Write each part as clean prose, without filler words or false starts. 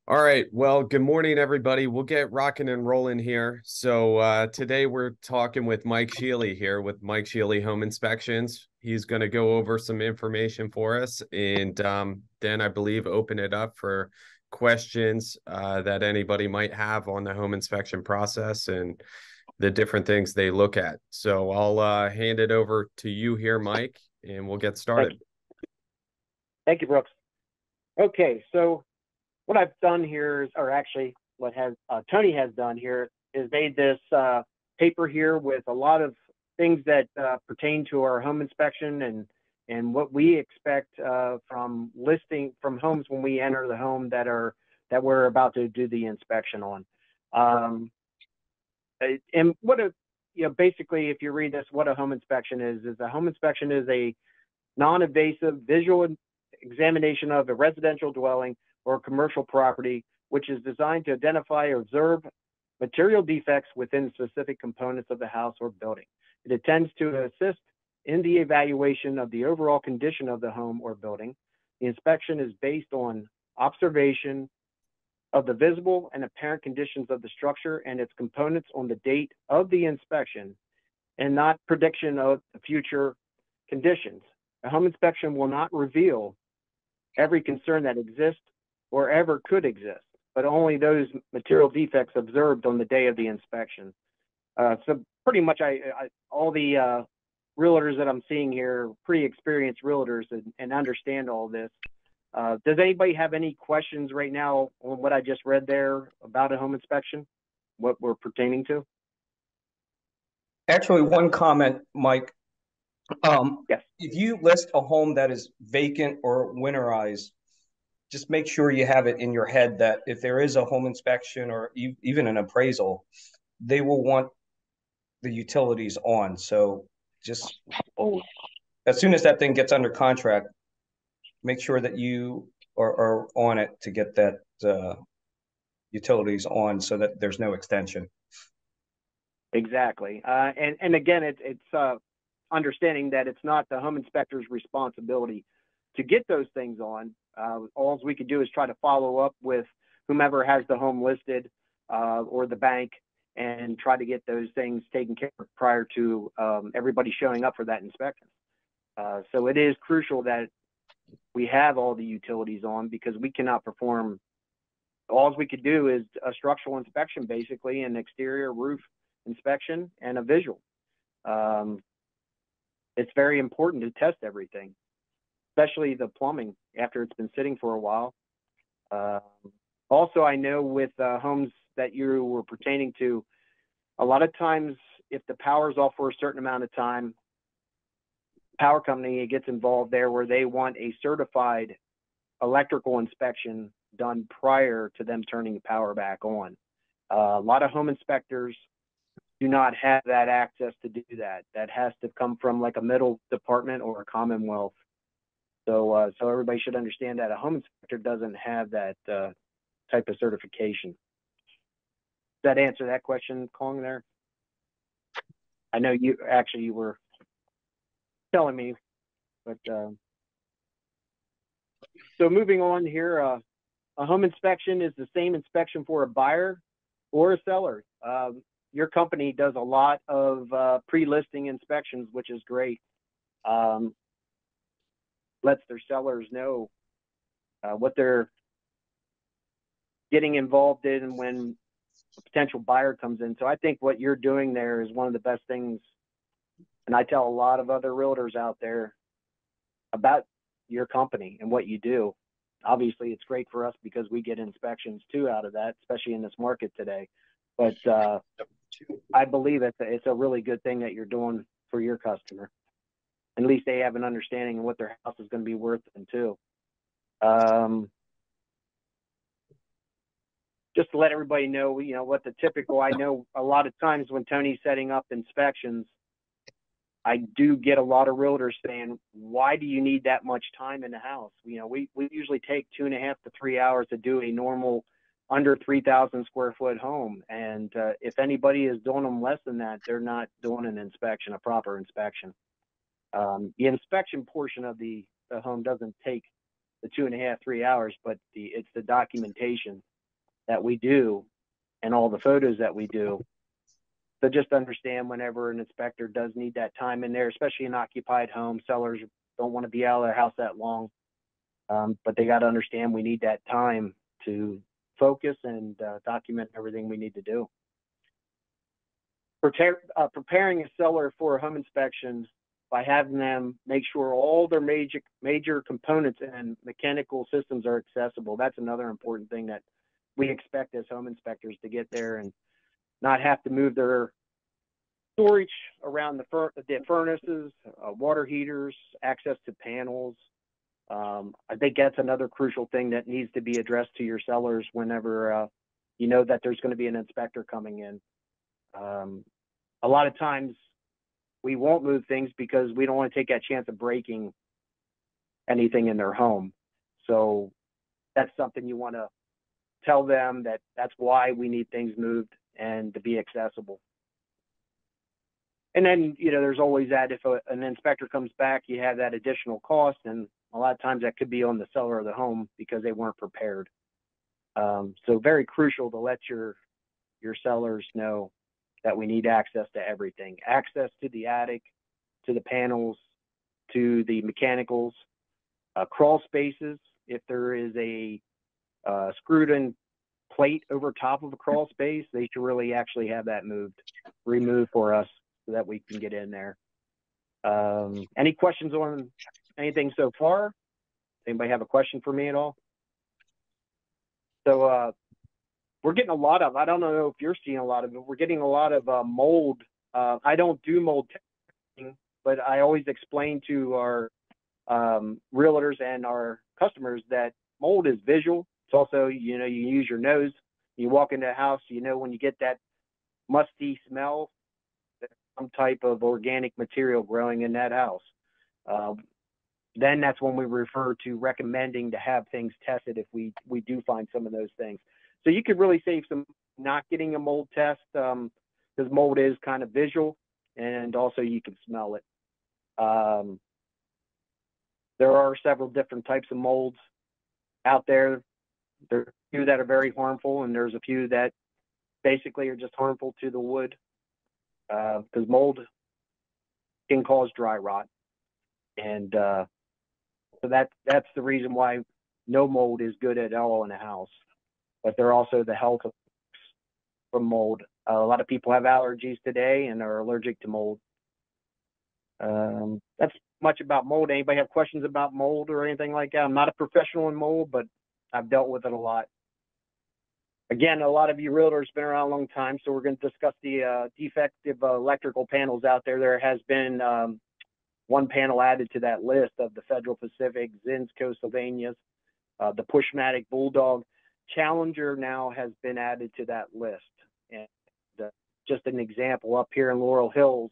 All right. Well, good morning, everybody. We'll get rocking and rolling here. Today we're talking with Mike Shealy here with Mike Shealy Home Inspections. He's going to go over some information for us and then I believe open it up for questions that anybody might have on the home inspection process and the different things they look at. So I'll hand it over to you here, Mike, and we'll get Thank started. you. Thank you, Brooks. Okay, so what I've done here is, or actually what has Tony has done here is made this paper here with a lot of things that pertain to our home inspection and what we expect from listing from homes when we enter the home that we're about to do the inspection on. And what a basically, if you read this, what a home inspection is a home inspection is a non-invasive visual examination of a residential dwelling or commercial property, which is designed to identify or observe material defects within specific components of the house or building. It intends to assist in the evaluation of the overall condition of the home or building. The inspection is based on observation of the visible and apparent conditions of the structure and its components on the date of the inspection, and not prediction of future conditions. A home inspection will not reveal every concern that exists or ever could exist, but only those material defects observed on the day of the inspection. So pretty much all the realtors that I'm seeing here, pretty experienced realtors and understand all this. Does anybody have any questions right now on what I just read there about a home inspection, what we're pertaining to? Actually, one comment, Mike. Yes. If you list a home that is vacant or winterized, just make sure you have it in your head that if there is a home inspection or even an appraisal, they will want the utilities on. So just as soon as that thing gets under contract, make sure that you are on it to get that utilities on so that there's no extension. Exactly. And again, it's understanding that it's not the home inspector's responsibility to get those things on. All we could do is try to follow up with whomever has the home listed or the bank and try to get those things taken care of prior to everybody showing up for that inspection. So it is crucial that we have all the utilities on, because we cannot perform. All we could do is a structural inspection, basically, an exterior roof inspection and a visual. It's very important to test everything, especially the plumbing after it's been sitting for a while. Also, I know with homes that you were pertaining to, a lot of times if the power's off for a certain amount of time, power company gets involved there where they want a certified electrical inspection done prior to them turning the power back on. A lot of home inspectors do not have that access to do that. That has to come from like a middle department or a Commonwealth. So everybody should understand that a home inspector doesn't have that type of certification. Does that answer that question, Kong, there? I know you were telling me, but so moving on here, a home inspection is the same inspection for a buyer or a seller. Your company does a lot of pre-listing inspections, which is great. Lets their sellers know what they're getting involved in when a potential buyer comes in. So I think what you're doing there is one of the best things. And I tell a lot of other realtors out there about your company and what you do. Obviously, it's great for us because we get inspections too out of that, especially in this market today. But I believe it's a really good thing that you're doing for your customer. At least they have an understanding of what their house is going to be worth them too. Just to let everybody know, what the typical, I know a lot of times when Tony's setting up inspections, I do get a lot of realtors saying, why do you need that much time in the house? We usually take 2.5 to 3 hours to do a normal under 3,000 square foot home. And if anybody is doing them less than that, they're not doing an inspection, a proper inspection. The inspection portion of the home doesn't take the 2.5, 3 hours, but it's the documentation that we do and all the photos that we do. So just understand whenever an inspector does need that time in there, especially in occupied homes, sellers don't want to be out of their house that long. But they got to understand we need that time to focus and document everything we need to do. Preparing a seller for a home inspection by having them make sure all their major components and mechanical systems are accessible. That's another important thing that we expect as home inspectors to get there and not have to move their storage around the furnaces, water heaters, access to panels. I think that's another crucial thing that needs to be addressed to your sellers whenever you know that there's going to be an inspector coming in. A lot of times we won't move things because we don't want to take that chance of breaking anything in their home. So that's something you want to tell them, that that's why we need things moved and to be accessible. And then, you know, there's always that if an inspector comes back, you have that additional cost, and a lot of times that could be on the seller of the home because they weren't prepared. So very crucial to let your sellers know that we need access to everything, access to the attic, to the panels, to the mechanicals, crawl spaces. If there is a screwed in plate over top of a crawl space, they should really actually have that removed for us so that we can get in there. Any questions on anything so far? Anybody have a question for me at all? So we're getting a lot of, I don't know if you're seeing a lot of it, we're getting a lot of mold. I don't do mold testing, but I always explain to our realtors and our customers that mold is visual. It's also, you know, you use your nose, you walk into a house, you know, when you get that musty smell, some type of organic material growing in that house. Then that's when we refer to recommending to have things tested if we do find some of those things. So you could really save some not getting a mold test because mold is kind of visual, and also you can smell it. There are several different types of molds out there. There are a few that are very harmful, and there's a few that basically are just harmful to the wood because mold can cause dry rot. And so that's the reason why no mold is good at all in a house. But there are also the health effects from mold. A lot of people have allergies today and are allergic to mold. That's much about mold. Anybody have questions about mold or anything like that? I'm not a professional in mold, but I've dealt with it a lot. Again, a lot of you realtors been around a long time, so we're going to discuss the defective electrical panels out there. There has been one panel added to that list of the Federal Pacific, Zinsco, Sylvanias, the Pushmatic Bulldog. Challenger now has been added to that list. And just an example, up here in Laurel Hills,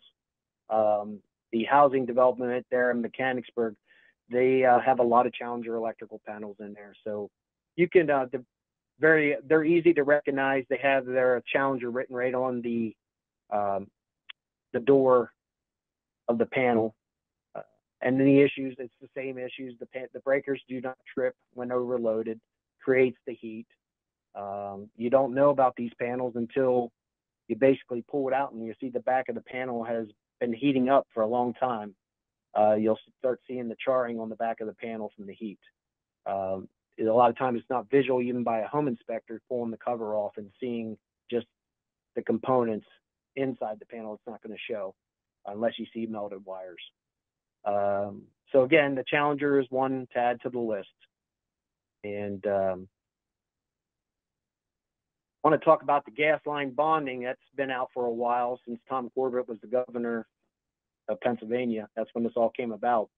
the housing development there in Mechanicsburg, they have a lot of Challenger electrical panels in there. So you can, they're easy to recognize. They have their Challenger written right on the door of the panel. And then the issues, it's the same issues. The breakers do not trip when overloaded, creates the heat. You don't know about these panels until you basically pull it out and you see the back of the panel has been heating up for a long time. You'll start seeing the charring on the back of the panel from the heat. A lot of times it's not visual even by a home inspector pulling the cover off and seeing just the components inside the panel. It's not going to show unless you see melted wires. So again, the Challenger is one to add to the list. And I want to talk about the gas line bonding. That's been out for a while since Tom Corbett was the governor of Pennsylvania. That's when this all came about.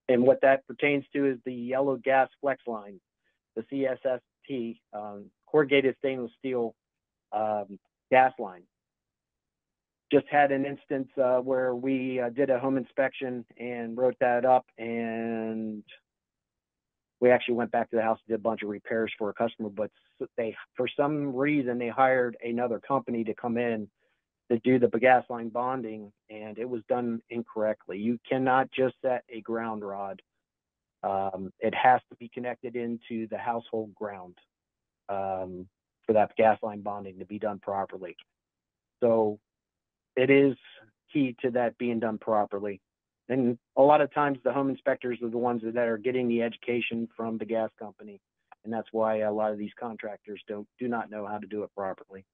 And what that pertains to is the yellow gas flex line, the CSST, corrugated stainless steel gas line. Just had an instance where we did a home inspection and wrote that up, and we actually went back to the house and did a bunch of repairs for a customer, but they, for some reason, they hired another company to come in to do the gas line bonding, and it was done incorrectly. You cannot just set a ground rod. It has to be connected into the household ground. for that gas line bonding to be done properly. So it is key to that being done properly. And a lot of times the home inspectors are the ones that are getting the education from the gas company. And that's why a lot of these contractors do not know how to do it properly.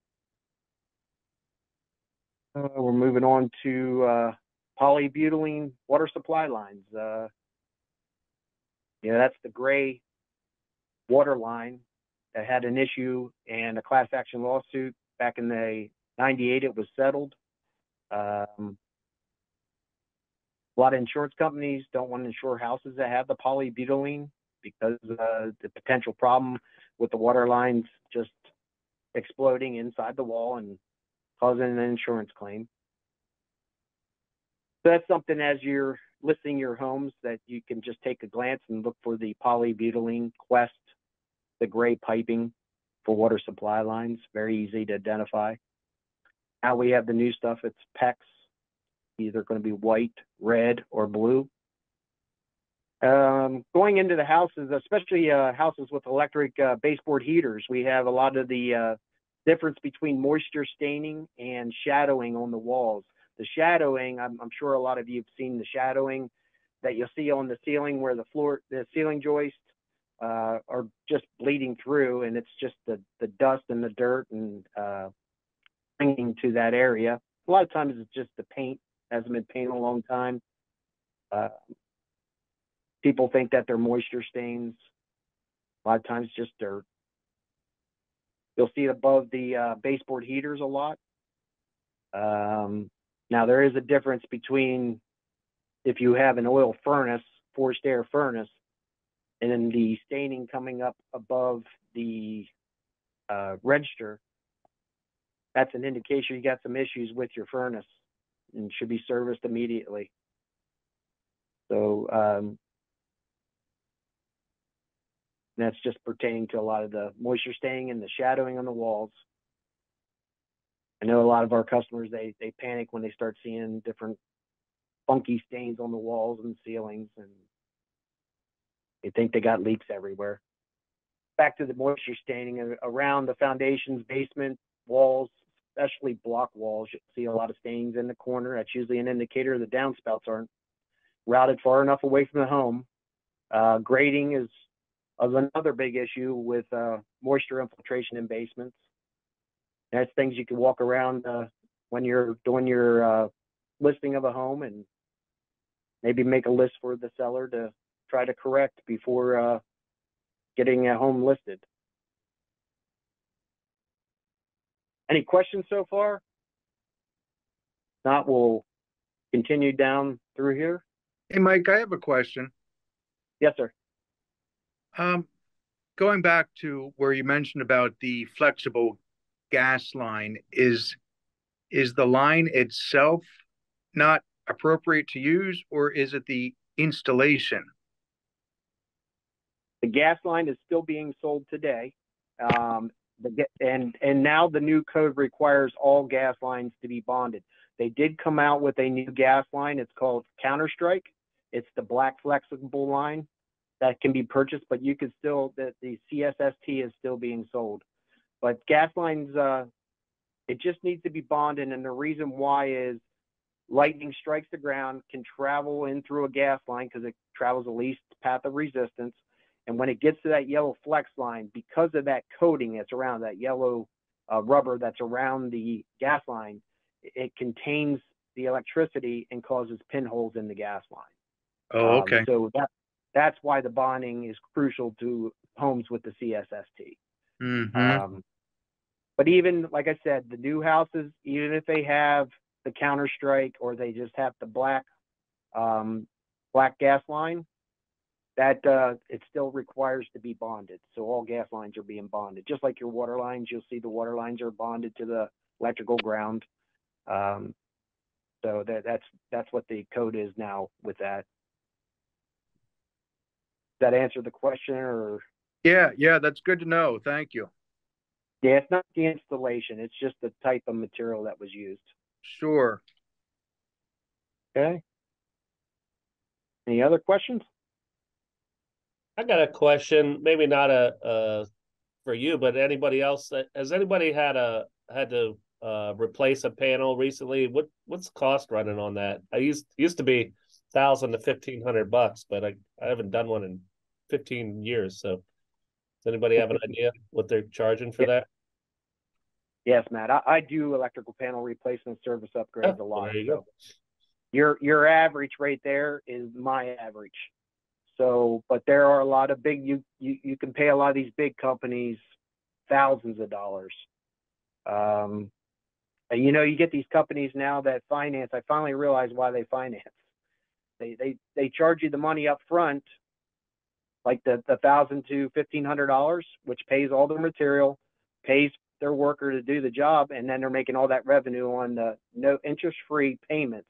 We're moving on to polybutylene water supply lines. That's the gray water line that had an issue and a class action lawsuit back in the 98. It was settled. A lot of insurance companies don't want to insure houses that have the polybutylene because the potential problem with the water lines just exploding inside the wall and causing an insurance claim. So that's something as you're listing your homes that you can just take a glance and look for the polybutylene Quest, the gray piping for water supply lines. Very easy to identify. Now we have the new stuff. It's PEX, either going to be white, red, or blue. Going into the houses, especially houses with electric baseboard heaters, we have a lot of the difference between moisture staining and shadowing on the walls. The shadowing, I'm sure a lot of you have seen the shadowing that you'll see on the ceiling where the ceiling joists are just bleeding through, and it's just the dust and the dirt and clinging to that area. A lot of times it's just the paint, hasn't been painted in a long time. People think that they're moisture stains. A lot of times just dirt. You'll see it above the baseboard heaters a lot. Now there is a difference between if you have an oil furnace, forced air furnace, and then the staining coming up above the register. That's an indication you got some issues with your furnace and should be serviced immediately. So that's just pertaining to a lot of the moisture staining and the shadowing on the walls. I know a lot of our customers, they panic when they start seeing different funky stains on the walls and ceilings, and they think they got leaks everywhere. Back to the moisture staining around the foundations, basement walls, especially block walls, you'll see a lot of stains in the corner. That's usually an indicator the downspouts aren't routed far enough away from the home. Grading is another big issue with moisture infiltration in basements. That's things you can walk around when you're doing your listing of a home, and maybe make a list for the seller to try to correct before getting a home listed. Any questions so far? If not, we'll continue down through here. Hey, Mike, I have a question. Yes, sir. Going back to where you mentioned about the flexible gas line, is the line itself not appropriate to use, or is it the installation? The gas line is still being sold today. And now the new code requires all gas lines to be bonded. They did come out with a new gas line. It's called Counterstrike. It's the black flexible line that can be purchased, but you can still, the CSST is still being sold. But gas lines, it just needs to be bonded, and the reason why is lightning strikes the ground, can travel in through a gas line because it travels the least path of resistance. And when it gets to that yellow flex line, because of that coating that's around that yellow rubber that's around the gas line, it contains the electricity and causes pinholes in the gas line. Oh, okay. So that's why the bonding is crucial to homes with the CSST. Mm-hmm. But even, like I said, the new houses, even if they have the Counterstrike or they just have the black gas line, that it still requires to be bonded. So all gas lines are being bonded. Just like your water lines, you'll see the water lines are bonded to the electrical ground. So that's what the code is now with that. Does that answer the question? Or Yeah, that's good to know. Thank you. yeah, it's not the installation, it's just the type of material that was used. Sure. Okay. Any other questions? I got a question, maybe not a for you, but anybody else, has anybody had to replace a panel recently? What's the cost running on that? I used to be $1,000 to $1,500, but I haven't done one in 15 years. So does anybody have an idea what they're charging for that? Yes, Matt. I do electrical panel replacement service upgrades a lot. There you So go. your average right there is my average. So, but there are a lot of big, you can pay a lot of these big companies thousands of dollars. And you get these companies now that finance. I finally realized why they finance. They charge you the money up front, like the $1,000 to $1,500, which pays all the material, pays their worker to do the job, and then they're making all that revenue on the no interest-free payments.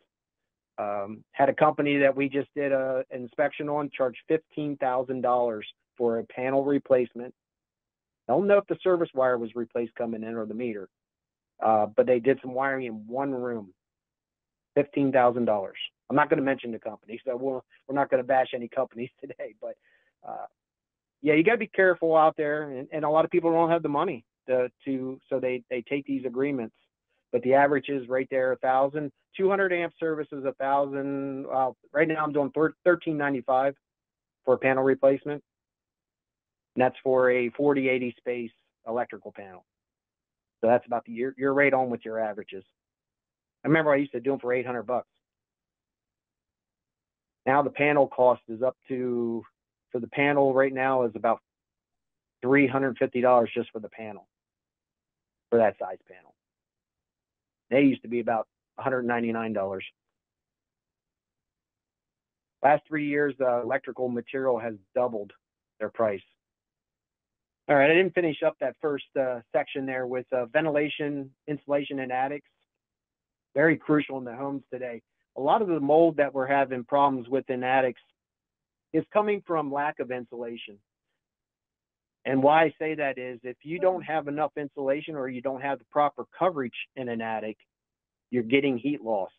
Had a company that we just did an inspection on, charged $15,000 for a panel replacement. I don't know if the service wire was replaced coming in or the meter, but they did some wiring in one room. $15,000. I'm not going to mention the company, so we're not going to bash any companies today. But yeah, you got to be careful out there, and a lot of people don't have the money so they take these agreements. But the average is right there, 1,000. 200 amp service is 1,000. Right now I'm doing $1,395 for a panel replacement. And that's for a 4080 space electrical panel. So that's about you're right on with your averages. I remember I used to do them for $800. Now the panel cost is up to, for the panel right now is about $350 just for the panel, for that size panel. They used to be about $199. Last 3 years, electrical material has doubled their price. All right, I didn't finish up that first section there with ventilation, insulation, and attics. Very crucial in the homes today. A lot of the mold that we're having problems with in attics is coming from lack of insulation. And why I say that is if you don't have enough insulation or you don't have the proper coverage in an attic, you're getting heat loss.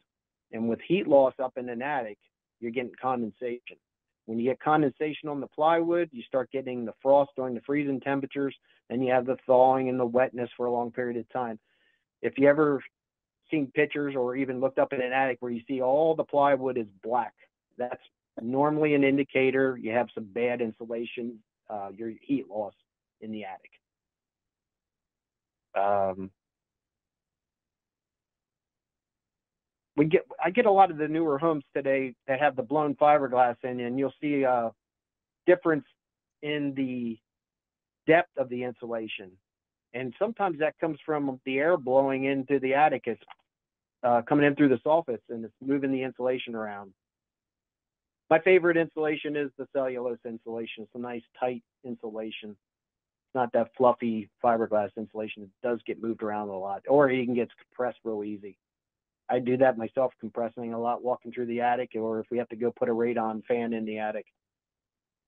And with heat loss up in an attic, you're getting condensation. When you get condensation on the plywood, you start getting the frost during the freezing temperatures, then you have the thawing and the wetness for a long period of time. If you ever seen pictures or even looked up in an attic where you see all the plywood is black, that's normally an indicator you have some bad insulation, your heat loss in the attic. I get a lot of the newer homes today that have the blown fiberglass in, and you'll see a difference in the depth of the insulation. And sometimes that comes from the air blowing into the attic. It's coming in through the soffits and it's moving the insulation around. My favorite insulation is the cellulose insulation. It's a nice tight insulation. It's not that fluffy fiberglass insulation. It does get moved around a lot, or it can get compressed real easy. I do that myself, compressing a lot, walking through the attic, or if we have to go put a radon fan in the attic.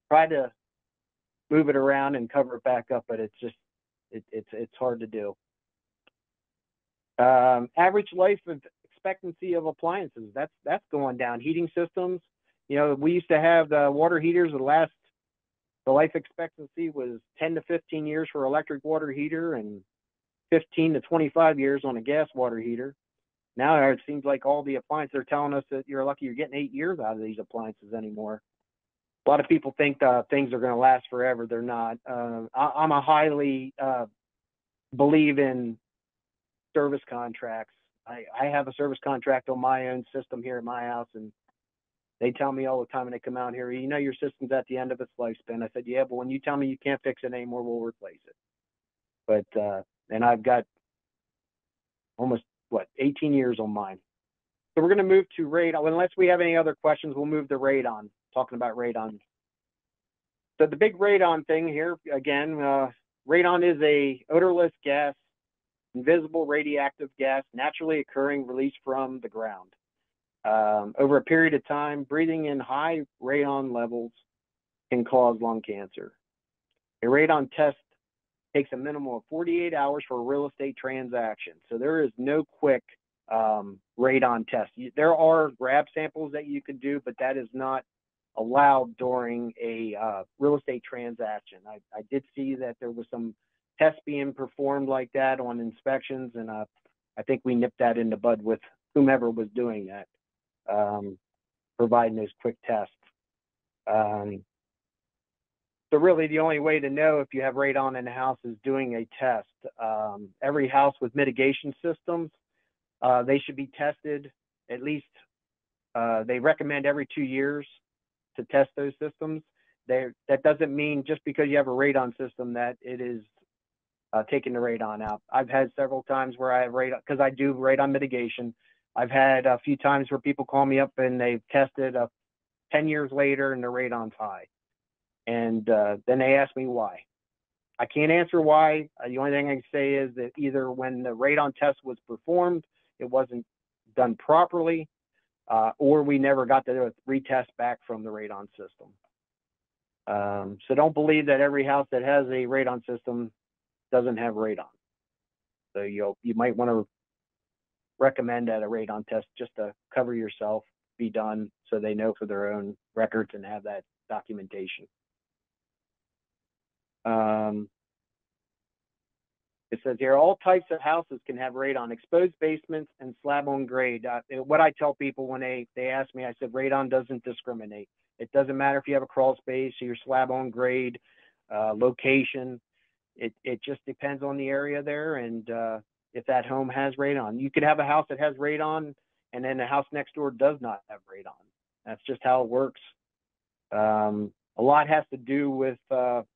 Try to move it around and cover it back up, but it's just, it's hard to do. Average life expectancy of appliances, that's going down. Heating systems, we used to have the water heaters. The life expectancy was 10 to 15 years for electric water heater and 15 to 25 years on a gas water heater. Now it seems like all the appliances are telling us that you're lucky you're getting 8 years out of these appliances anymore. A lot of people think things are going to last forever. They're not. I'm a highly believe in service contracts. I have a service contract on my own system here at my house, and they tell me all the time when they come out here, your system's at the end of its lifespan. I said, yeah, but when you tell me you can't fix it anymore, we'll replace it. But and I've got almost 18 years on mine. So we're going to move to radon. Unless we have any other questions, we'll move to radon, talking about radon. So the big radon thing here, again, radon is a odorless gas, invisible radioactive gas, naturally occurring released from the ground. Over a period of time, breathing in high radon levels can cause lung cancer. A radon test takes a minimum of 48 hours for a real estate transaction. So there is no quick radon test. There are grab samples that you can do, but that is not allowed during a real estate transaction. I did see that there was some tests being performed like that on inspections, and I think we nipped that in the bud with whomever was doing that, providing those quick tests. So really the only way to know if you have radon in the house is doing a test. Every house with mitigation systems, they should be tested at least, they recommend every 2 years to test those systems. That doesn't mean just because you have a radon system that it is taking the radon out. I've had several times where I have radon, because I do radon mitigation. I've had a few times where people call me up and they've tested 10 years later and the radon's high. And then they ask me why. I can't answer why. The only thing I can say is that either when the radon test was performed, it wasn't done properly, or we never got the retest back from the radon system. So don't believe that every house that has a radon system doesn't have radon. So you might want to recommend that a radon test just to cover yourself be done so they know for their own records and have that documentation. It says here, all types of houses can have radon, exposed basements and slab on grade. What I tell people when they ask me, I said, radon doesn't discriminate. It doesn't matter if you have a crawl space or your slab on grade, location. It just depends on the area there and if that home has radon. You could have a house that has radon and then the house next door does not have radon. That's just how it works. A lot has to do with how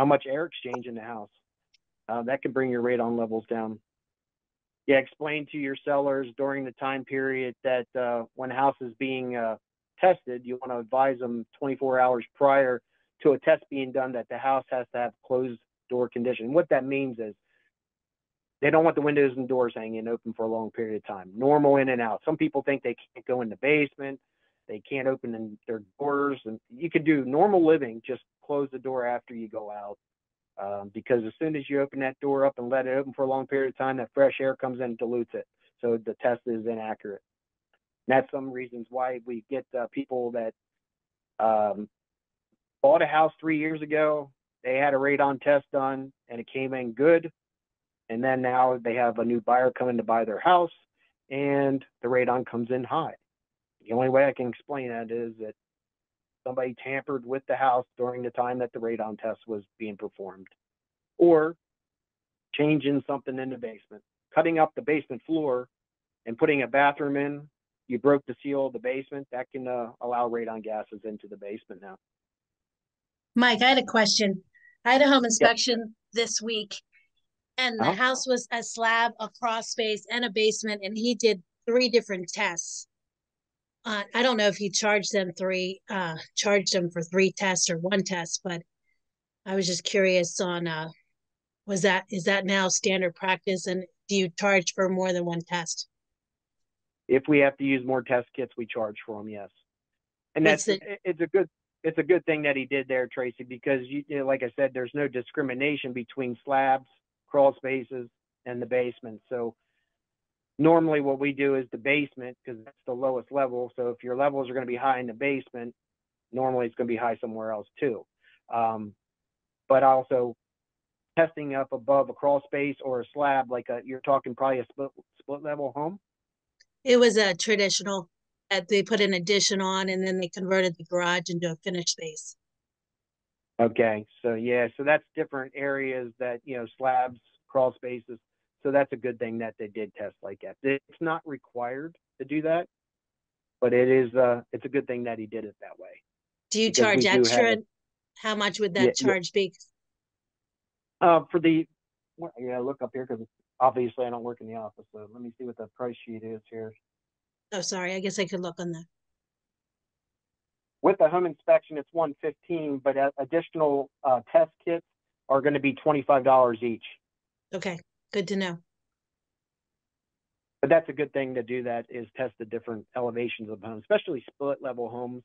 much air exchange in the house. That can bring your radon levels down. Yeah, explain to your sellers during the time period that when a house is being tested, you want to advise them 24 hours prior to a test being done that the house has to have closed door condition. What that means is they don't want the windows and doors hanging open for a long period of time. Normal in and out. Some people think they can't go in the basement. They can't open their doors. And you can do normal living, just close the door after you go out. Because as soon as you open that door up and let it open for a long period of time, that fresh air comes in and dilutes it. So the test is inaccurate. And that's some reasons why we get people that bought a house 3 years ago. They had a radon test done and it came in good. And then now they have a new buyer coming to buy their house and the radon comes in high. The only way I can explain that is that somebody tampered with the house during the time that the radon test was being performed, or changing something in the basement, cutting up the basement floor and putting a bathroom in. You broke the seal of the basement. That can allow radon gases into the basement now. Mike, I had a question. I had a home inspection this week, and the house was a slab, a crawl space, and a basement, and he did 3 different tests. I don't know if he charged them for 3 tests or 1 test, but I was just curious on is that now standard practice, and do you charge for more than 1 test? If we have to use more test kits, we charge for them, yes. And it's a good thing that he did there, Tracy, because you know, like I said, there's no discrimination between slabs, crawl spaces, and the basement. So normally what we do is the basement, because that's the lowest level. So if your levels are going to be high in the basement, normally it's going to be high somewhere else too. But also testing up above a crawl space or a slab, like you're talking probably a split level home. It was a traditional. They put an addition on, and then they converted the garage into a finished space. Okay, so yeah, so that's different areas that, you know, slabs, crawl spaces. So that's a good thing that they did test like that. It's not required to do that, but it's a good thing that he did it that way. Do you charge extra? How much would that charge be? For the, look up here because obviously I don't work in the office. So let me see what the price sheet is here. Oh, sorry. I guess I could look on that. With the home inspection, it's $115, but additional test kits are going to be $25 each. Okay, good to know. But that's a good thing to do. That is test the different elevations of homes, especially split level homes.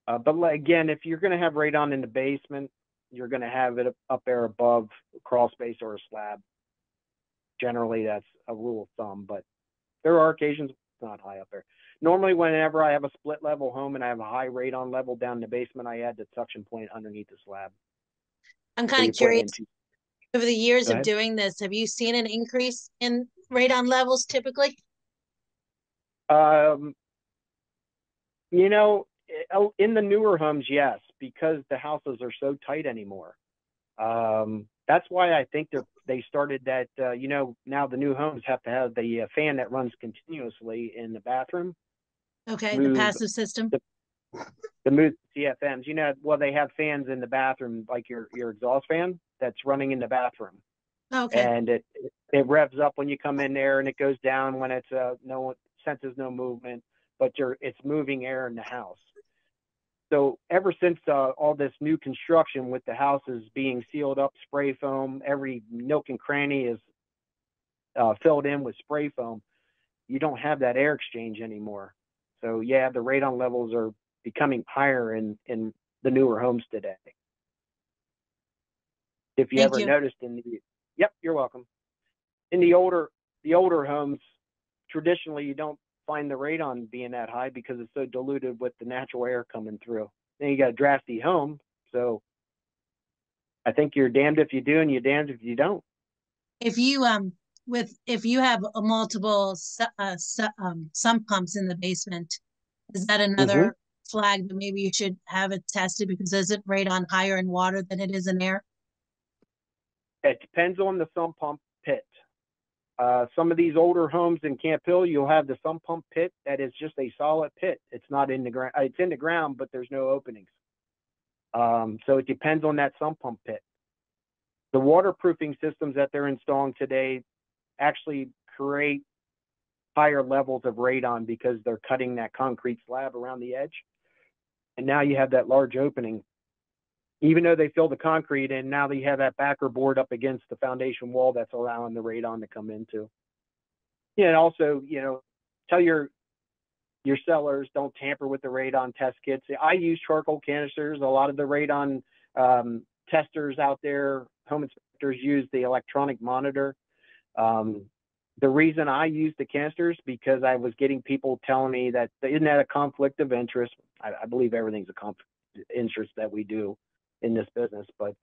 But again, if you're going to have radon in the basement, you're going to have it up there above a crawl space or a slab. Generally, that's a rule of thumb, but there are occasions it's not high up there. Normally, whenever I have a split level home and I have a high radon level down in the basement, I add the suction point underneath the slab. I'm kind of curious. Over the years Go of ahead. doing this, have you seen an increase in radon levels typically? You know, in the newer homes, yes, because the houses are so tight anymore. That's why I think they started that. You know, now the new homes have to have the fan that runs continuously in the bathroom. Okay, the Move passive system. the move CFMs. You know, well, they have fans in the bathroom, like your exhaust fan that's running in the bathroom, Okay, and it revs up when you come in there, and it goes down when it's no senses no movement, but it's moving air in the house. So ever since all this new construction with the houses being sealed up, spray foam, every nook and cranny is filled in with spray foam, you don't have that air exchange anymore. So yeah, the radon levels are becoming higher in the newer homes today. If you thank ever you. noticed yep, you're welcome. In the older homes, traditionally you don't find the radon being that high because it's so diluted with the natural air coming through. Then you got a drafty home, so I think you're damned if you do and you're damned if you don't. If you if you have a multiple sump pumps in the basement, is that another flag that maybe you should have it tested because isn't radon higher in water than it is in air? It depends on the sump pump pit. Some of these older homes in Camp Hill, you'll have the sump pump pit that is just a solid pit. It's not in the ground. It's in the ground, but there's no openings. So it depends on that sump pump pit. The waterproofing systems that they're installing today actually create higher levels of radon because they're cutting that concrete slab around the edge. And now you have that large opening. Even though they fill the concrete in, now you have that backer board up against the foundation wall that's allowing the radon to come into. Yeah, and also, you know, tell your sellers don't tamper with the radon test kits. I use charcoal canisters. A lot of the radon testers out there, home inspectors, use the electronic monitor. The reason I use the canisters because I was getting people telling me that isn't that a conflict of interest. I believe everything's a conflict of interest that we do in this business, but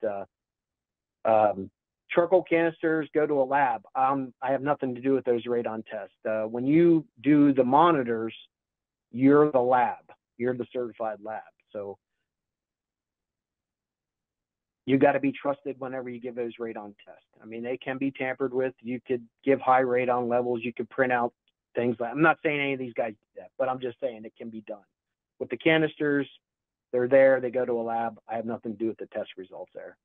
charcoal canisters go to a lab. I have nothing to do with those radon tests. When you do the monitors, you're the lab. You're the certified lab. So you got to be trusted whenever you give those radon tests. I mean, they can be tampered with. You could give high radon levels. You could print out things like, I'm not saying any of these guys do that, but I'm just saying it can be done. With the canisters, they're there. They go to a lab. I have nothing to do with the test results there.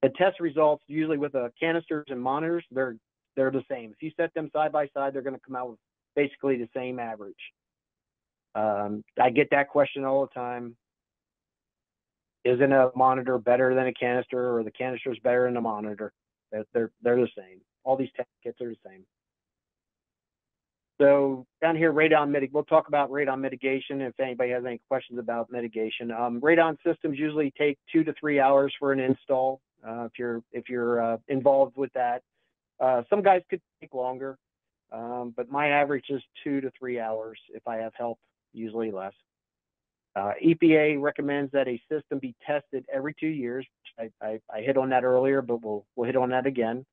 The test results, usually with the canisters and monitors, they're the same. If you set them side by side, they're going to come out with basically the same average. I get that question all the time. Isn't a monitor better than a canister, or the canister is better than a monitor? They're the same. All these test kits are the same. So down here, we'll talk about radon mitigation if anybody has any questions about mitigation. Radon systems usually take 2 to 3 hours for an install. If you're involved with that, some guys could take longer, but my average is 2 to 3 hours. If I have help, usually less. EPA recommends that a system be tested every 2 years. I hit on that earlier, but we'll hit on that again.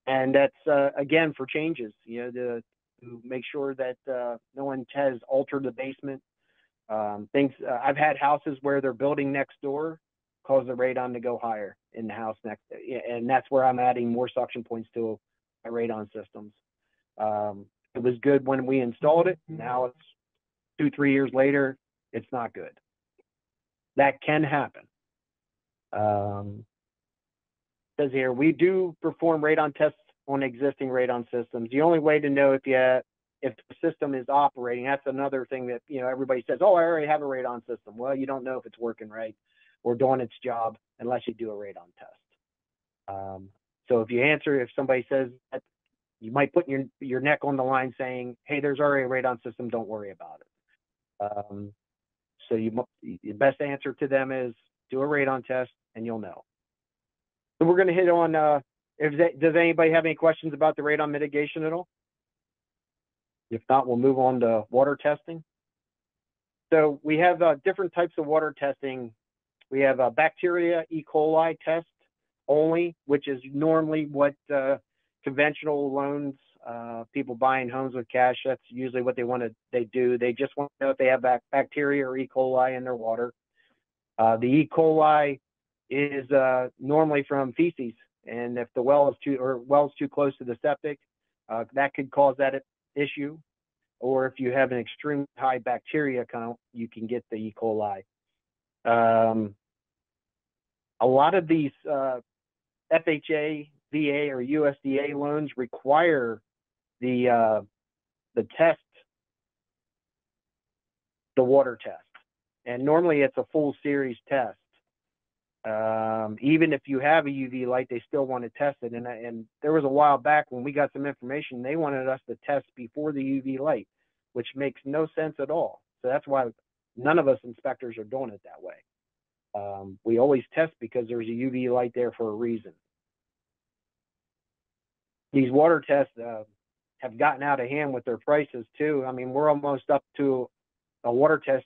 And that's again for changes, you know, to make sure that no one has altered the basement. I've had houses where they're building next door, cause the radon to go higher in the house next, and that's where I'm adding more suction points to my radon systems. It was good when we installed it. Now it's 2-3 years later, it's not good. That can happen. Says here, we do perform radon tests on existing radon systems. The only way to know if the system is operating, that's another thing that, you know, everybody says, oh, I already have a radon system. Well, you don't know if it's working right or doing its job unless you do a radon test. So if somebody says that, you might put your neck on the line saying, hey, there's already a radon system, don't worry about it. So the best answer to them is do a radon test and you'll know. So we're going to hit on, does anybody have any questions about the radon mitigation at all? If not, we'll move on to water testing. So we have different types of water testing We have a bacteria E. coli test only, which is normally what conventional loans, people buying homes with cash, that's usually what they do. They just want to know if they have bacteria or E. coli in their water. The E. coli is normally from feces, and if the well's too close to the septic, that could cause that issue. Or if you have an extremely high bacteria count, you can get the E. coli. A lot of these FHA, VA, or USDA loans require the test, the water test, and normally it's a full series test. Even if you have a UV light, they still want to test it. And there was a while back when we got some information, they wanted us to test before the UV light, which makes no sense at all. So that's why none of us inspectors are doing it that way. We always test because there's a UV light there for a reason. These water tests have gotten out of hand with their prices too. I mean, we're almost up to a water test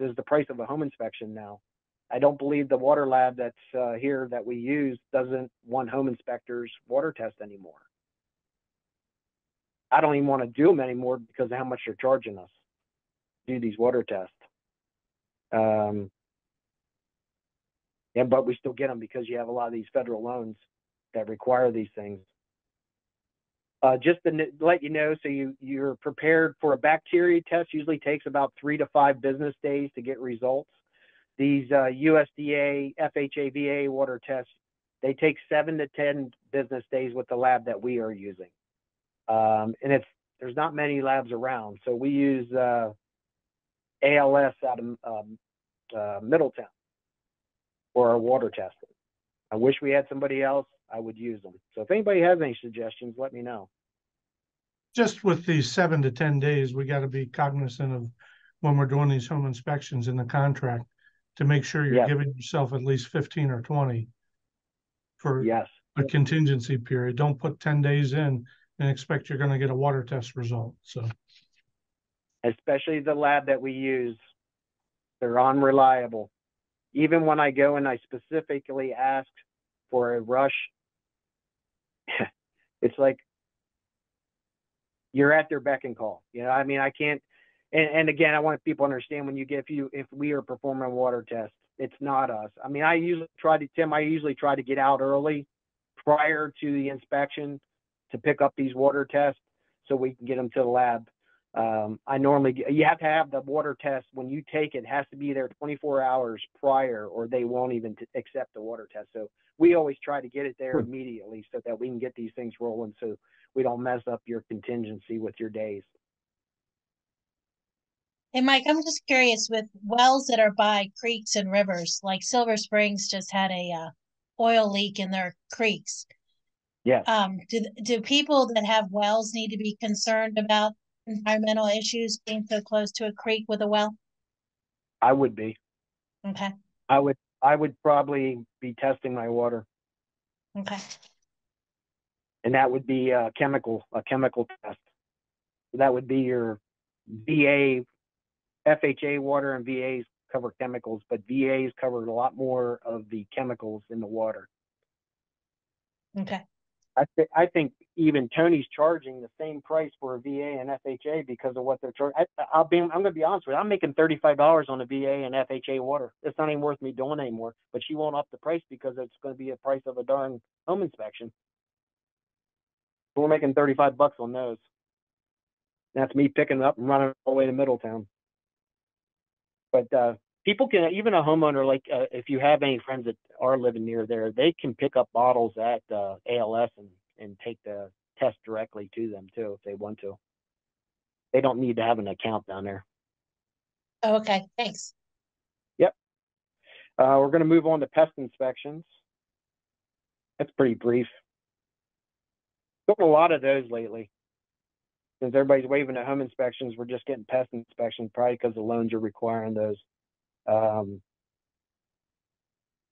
is the price of a home inspection now. I don't believe the water lab that's here that we use doesn't want home inspectors water test anymore. I don't even want to do them anymore because of how much they're charging us to do these water tests. Yeah, but we still get them because you have a lot of these federal loans that require these things. Just to let you know, so you're prepared for a bacteria test. Usually takes about 3 to 5 business days to get results. These USDA, FHA, VA water tests, they take 7 to 10 business days with the lab that we are using. And there's not many labs around, so we use ALS out of Middletown for our water testing. I wish we had somebody else. I would use them. So if anybody has any suggestions, let me know. Just with these 7 to 10 days, we got to be cognizant of when we're doing these home inspections in the contract to make sure you're giving yourself at least 15 or 20 for a contingency period. Don't put 10 days in and expect you're going to get a water test result. So, especially the lab that we use, they're unreliable. Even when I go and I specifically ask for a rush, it's like you're at their beck and call. You know, I mean, I can't. And again, I want people to understand when you get if we are performing a water test, it's not us. I mean, I usually try to get out early prior to the inspection to pick up these water tests so we can get them to the lab. You have to have the water test when you take it, has to be there 24 hours prior or they won't even accept the water test. So we always try to get it there immediately so that we can get these things rolling so we don't mess up your contingency with your days. Hey, Mike, I'm just curious with wells that are by creeks and rivers, like Silver Springs just had a oil leak in their creeks. Yes. Do people that have wells need to be concerned about environmental issues being so close to a creek with a well? I would be. Okay. I would probably be testing my water. Okay. And that would be a chemical test. That would be your VA, FHA water, and VAs cover chemicals, but VAs cover a lot more of the chemicals in the water. Okay. I think even Tony's charging the same price for a VA and FHA because of what they're charging. I'm going to be honest with you. I'm making $35 on a VA and FHA water. It's not even worth me doing anymore. But she won't up the price because it's going to be a price of a darn home inspection. So we're making $35 on those. That's me picking it up and running all the way to Middletown. But people can, even a homeowner, like if you have any friends that are living near there, they can pick up bottles at ALS and take the test directly to them too if they want to. They don't need to have an account down there. Oh, okay, thanks. Yep. We're going to move on to pest inspections. That's pretty brief. Doing a lot of those lately. Since everybody's waiving the home inspections, we're just getting pest inspections, probably because the loans are requiring those.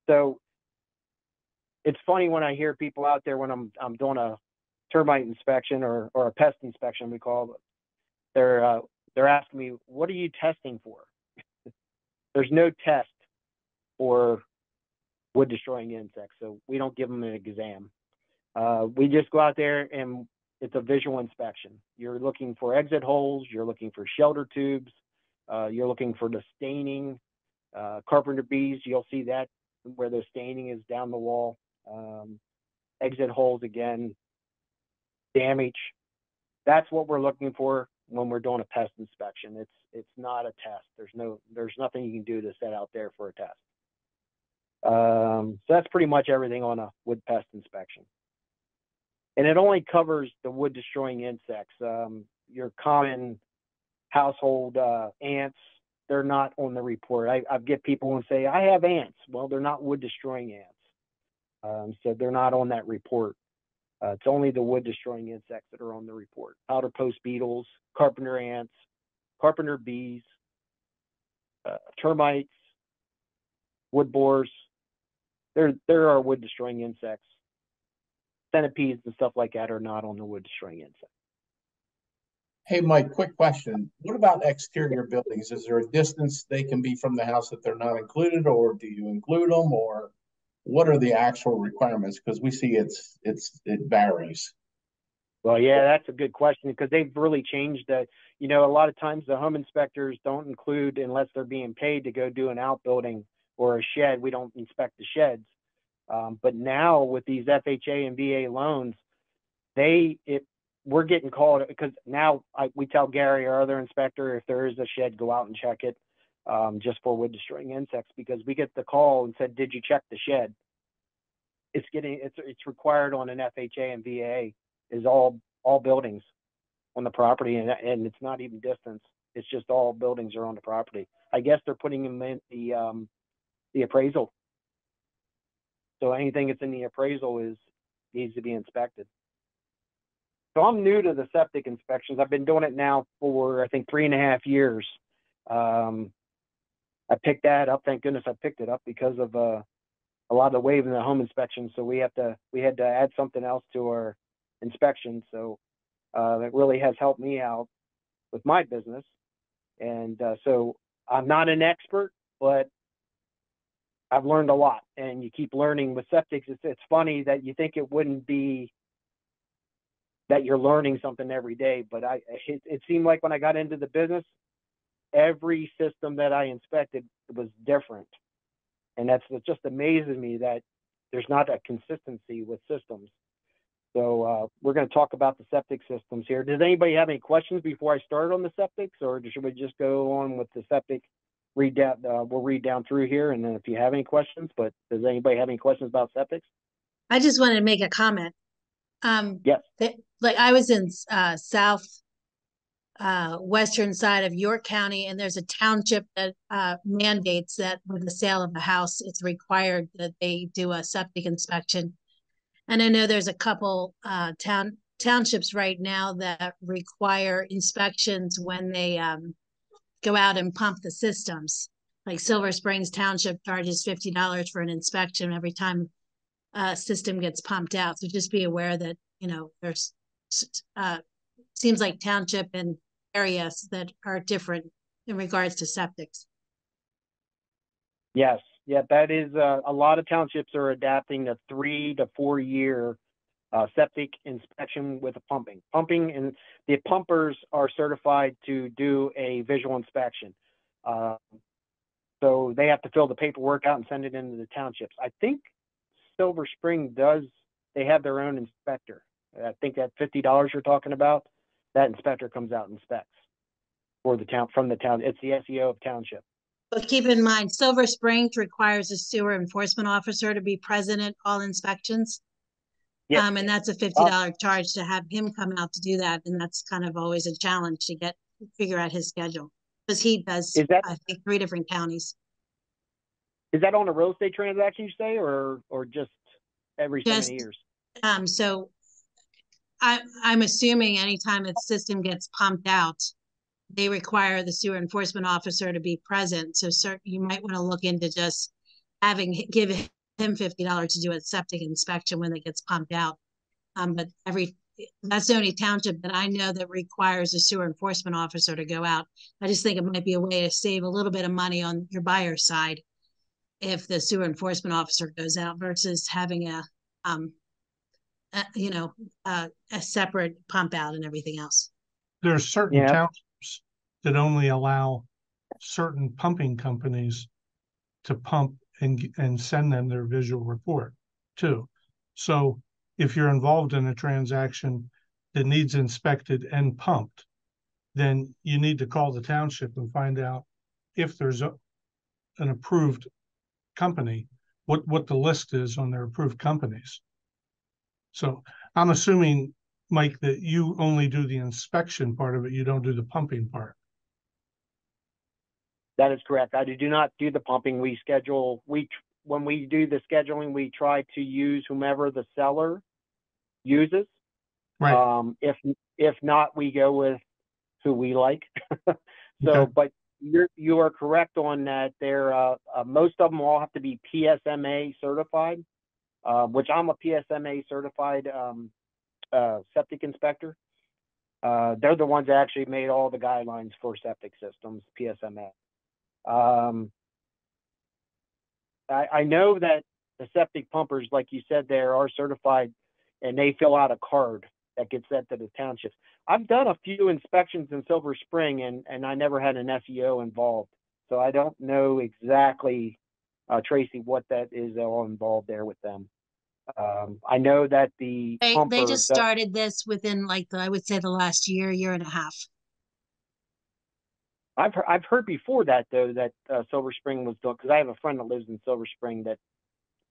So it's funny when I hear people out there when I'm doing a termite inspection or a pest inspection, we call it. They're asking me, what are you testing for? There's no test or wood destroying insects. So we don't give them an exam. We just go out there and it's a visual inspection. You're looking for exit holes, you're looking for shelter tubes, you're looking for the staining, carpenter bees, you'll see that where the staining is down the wall. Exit holes again, damage. That's what we're looking for when we're doing a pest inspection. It's not a test. There's nothing you can do to set out there for a test. So that's pretty much everything on a wood pest inspection. And it only covers the wood destroying insects. Your common household ants, they're not on the report. I get people and say, I have ants. Well, they're not wood destroying ants. So they're not on that report. It's only the wood destroying insects that are on the report. Powder post beetles, carpenter ants, carpenter bees, termites, wood borers. There are wood destroying insects. Centipedes and stuff like that are not on the wood destroying insects. Hey, Mike, quick question. What about exterior buildings? Is there a distance they can be from the house that they're not included, or do you include them, or what are the actual requirements? Because we see it varies. Well, yeah, that's a good question because they've really changed that. You know, a lot of times the home inspectors don't include unless they're being paid to go do an outbuilding or a shed. We don't inspect the sheds. But now with these FHA and VA loans, we're getting called because now we tell Gary, our other inspector, if there is a shed, go out and check it just for wood destroying insects, because we get the call and said, did you check the shed? It's required on an FHA and VA is all buildings on the property, and it's not even distance. It's just all buildings are on the property. I guess they're putting them in the appraisal. So anything that's in the appraisal needs to be inspected. So I'm new to the septic inspections. I've been doing it now for, I think, 3.5 years. I picked that up. Thank goodness I picked it up because of a lot of the waiving the home inspection. So we had to add something else to our inspection. So that really has helped me out with my business. And so I'm not an expert, but I've learned a lot. And you keep learning with septics. It's funny that you think it wouldn't be that you're learning something every day, but it seemed like when I got into the business, every system that I inspected was different. And it just amazes me that there's not a consistency with systems. So we're going to talk about the septic systems here. Does anybody have any questions before I start on the septics, or should we just go on with the septic? We'll read down through here, and then if you have any questions, but does anybody have any questions about septics? I just wanted to make a comment. Yes. Like I was in western side of York County, and there's a township that mandates that with the sale of a house, it's required that they do a septic inspection. And I know there's a couple townships right now that require inspections when they go out and pump the systems. Like Silver Springs Township charges $50 for an inspection every time a system gets pumped out. So just be aware that, you know, there's seems like township and areas that are different in regards to septics. Yes. Yeah, that is a lot of townships are adapting a 3 to 4 year septic inspection with a pumping. And the pumpers are certified to do a visual inspection. So they have to fill the paperwork out and send it into the townships. I think Silver Spring they have their own inspector. I think that $50 you're talking about, that inspector comes out and inspects for the town, from the town. It's the SEO of township. But keep in mind, Silver Springs requires a sewer enforcement officer to be present at all inspections. Yep. And that's a $50 charge to have him come out to do that. And that's kind of always a challenge to figure out his schedule, because he does, I think, 3 different counties. Is that on a real estate transaction, you say, or just every so many years? So I'm assuming anytime a system gets pumped out, they require the sewer enforcement officer to be present. So you might want to look into just give him $50 to do a septic inspection when it gets pumped out. But that's the only township that I know that requires a sewer enforcement officer to go out. I just think it might be a way to save a little bit of money on your buyer's side. if the sewer enforcement officer goes out versus having you know, a separate pump out and everything else. There's certain Yeah. townships that only allow certain pumping companies to pump and send them their visual report too. So if you're involved in a transaction that needs inspected and pumped, then you need to call the township and find out if there's an approved company, what the list is on their approved companies. So I'm assuming, Mike, that you only do the inspection part of it. You don't do the pumping part. That is correct. I do not do the pumping. We schedule, when we do the scheduling, we try to use whomever the seller uses. Right. If not, we go with who we like. So, Okay. but you are correct on that. Most of them all have to be PSMA certified, which I'm a PSMA certified septic inspector. They're the ones that actually made all the guidelines for septic systems, PSMA. I know that the septic pumpers, like you said, there are certified, and they fill out a card that gets sent to the townships. I've done a few inspections in Silver Spring, and I never had an SEO involved, so I don't know exactly, Tracy, what that is all involved there with them. I know that the They just started this within, like, I would say the last year and a half. I've heard before that, though, that Silver Spring was doing, because I have a friend that lives in Silver Spring, that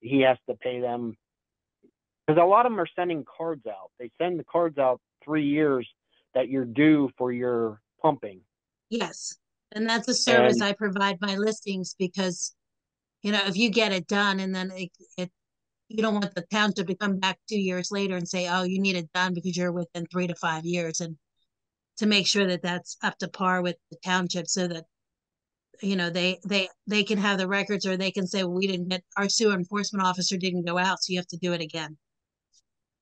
he has to pay them, because a lot of them are sending cards out. They send the cards out 3 years that you're due for your pumping. Yes, and that's a service I provide my listings, because, you know, if you get it done and then you don't want the township to come back 2 years later and say, oh, you need it done because you're within 3 to 5 years, and to make sure that that's up to par with the township, so that, you know, they can have the records, or they can say, well, we didn't get, our sewer enforcement officer didn't go out, so you have to do it again.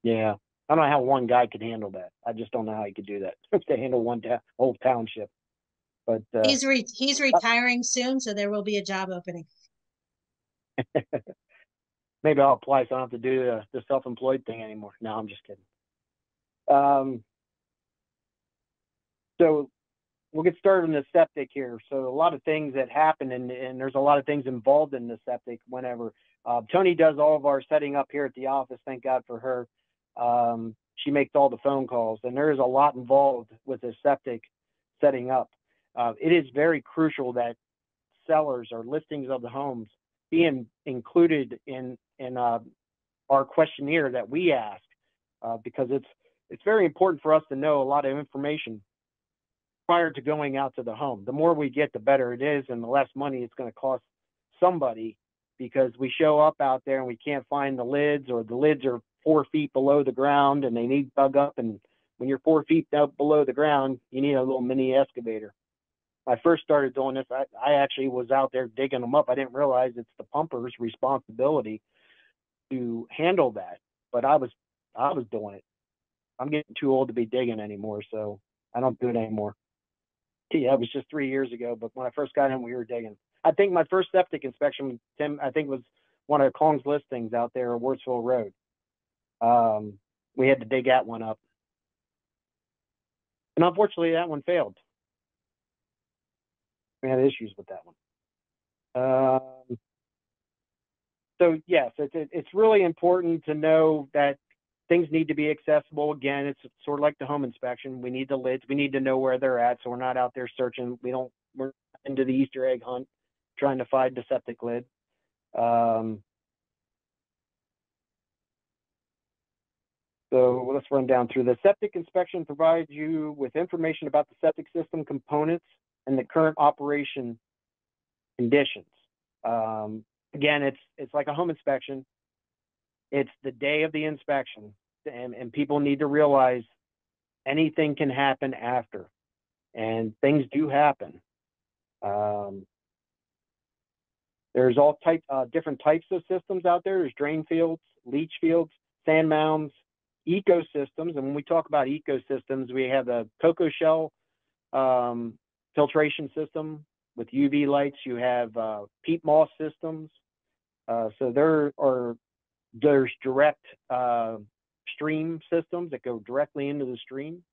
Yeah, I don't know how one guy could handle that. I just don't know how he could do that to handle one whole township. But he's retiring soon, so there will be a job opening. Maybe I'll apply so I don't have to do the self-employed thing anymore. No, I'm just kidding. So we'll get started on the septic here. So a lot of things that happen, and there's a lot of things involved in the septic whenever. Tony does all of our setting up here at the office. Thank God for her. She makes all the phone calls, and there is a lot involved with the septic setting up. It is very crucial that sellers or listings of the homes being included in our questionnaire that we ask, because it's very important for us to know a lot of information prior to going out to the home. The more we get, the better it is, and the less money it's going to cost somebody, because we show up out there and we can't find the lids, or the lids are 4 feet below the ground and they need dug up. And when you're 4 feet down below the ground, you need a little mini excavator. When I first started doing this, I actually was out there digging them up. I didn't realize it's the pumper's responsibility to handle that, but I was doing it. I'm getting too old to be digging anymore, so I don't do it anymore. Yeah, it was just 3 years ago, but when I first got in, we were digging. I think my first septic inspection, Tim, I think was one of Kong's listings out there on Wurtsville Road. We had to dig that one up, and unfortunately, that one failed. We had issues with that one. So yes, it's really important to know that things need to be accessible. Again, it's sort of like the home inspection. We need the lids. We need to know where they're at, so we're not out there searching. We're into the Easter egg hunt, trying to find the septic lid. So let's run down through the septic inspection. Provides you with information about the septic system components and the current operation conditions. Again, it's like a home inspection. It's the day of the inspection, and people need to realize anything can happen after, and things do happen. There's all different types of systems out there. There's drain fields, leach fields, sand mounds, ecosystems. And when we talk about ecosystems, we have the cocoa shell filtration system with UV lights. You have peat moss systems, So there's direct stream systems that go directly into the stream.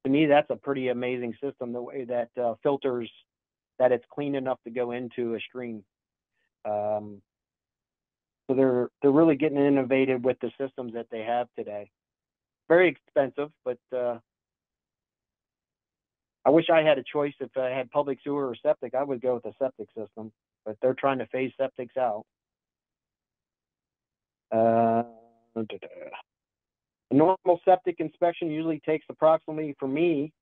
To me, that's a pretty amazing system, the way that filters that it's clean enough to go into a stream. So they're really getting innovative with the systems that they have today. Very expensive, but I wish I had a choice. If I had public sewer or septic, I would go with a septic system, but they're trying to phase septics out. A normal septic inspection usually takes approximately, for me,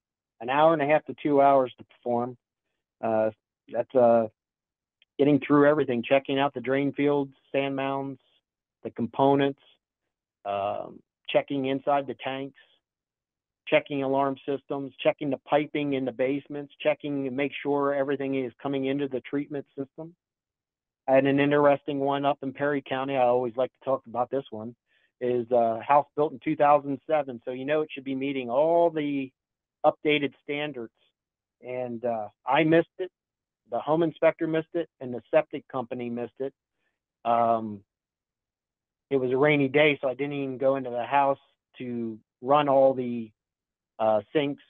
an hour and a half to 2 hours to perform. That's getting through everything, checking out the drain fields, sand mounds, the components, checking inside the tanks, checking alarm systems, checking the piping in the basements, checking to make sure everything is coming into the treatment system. I had an interesting one up in Perry County. I always like to talk about this one. Is a house built in 2007, so you know it should be meeting all the updated standards. And I missed it, the home inspector missed it, and the septic company missed it. It was a rainy day, so I didn't even go into the house to run all the sinks,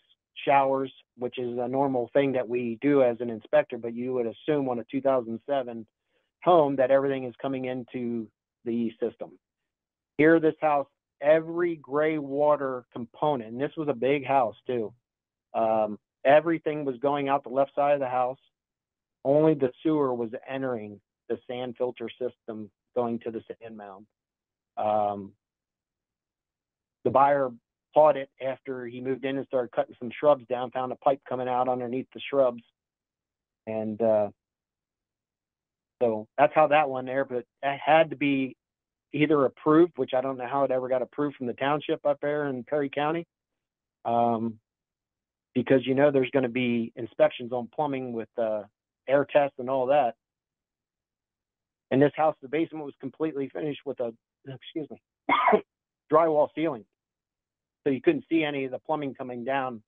showers, which is a normal thing that we do as an inspector, but you would assume on a 2007 home that everything is coming into the system. Here, this house, every gray water component, and this was a big house too, everything was going out the left side of the house. Only the sewer was entering the sand filter system going to the sand mound. The buyer bought it after he moved in and started cutting some shrubs down, found a pipe coming out underneath the shrubs. And so that's how that one there, but that had to be either approved, which I don't know how it ever got approved from the township up there in Perry County. Because you know there's going to be inspections on plumbing with air tests and all that. In this house, the basement was completely finished with a, excuse me, drywall ceiling. So you couldn't see any of the plumbing coming down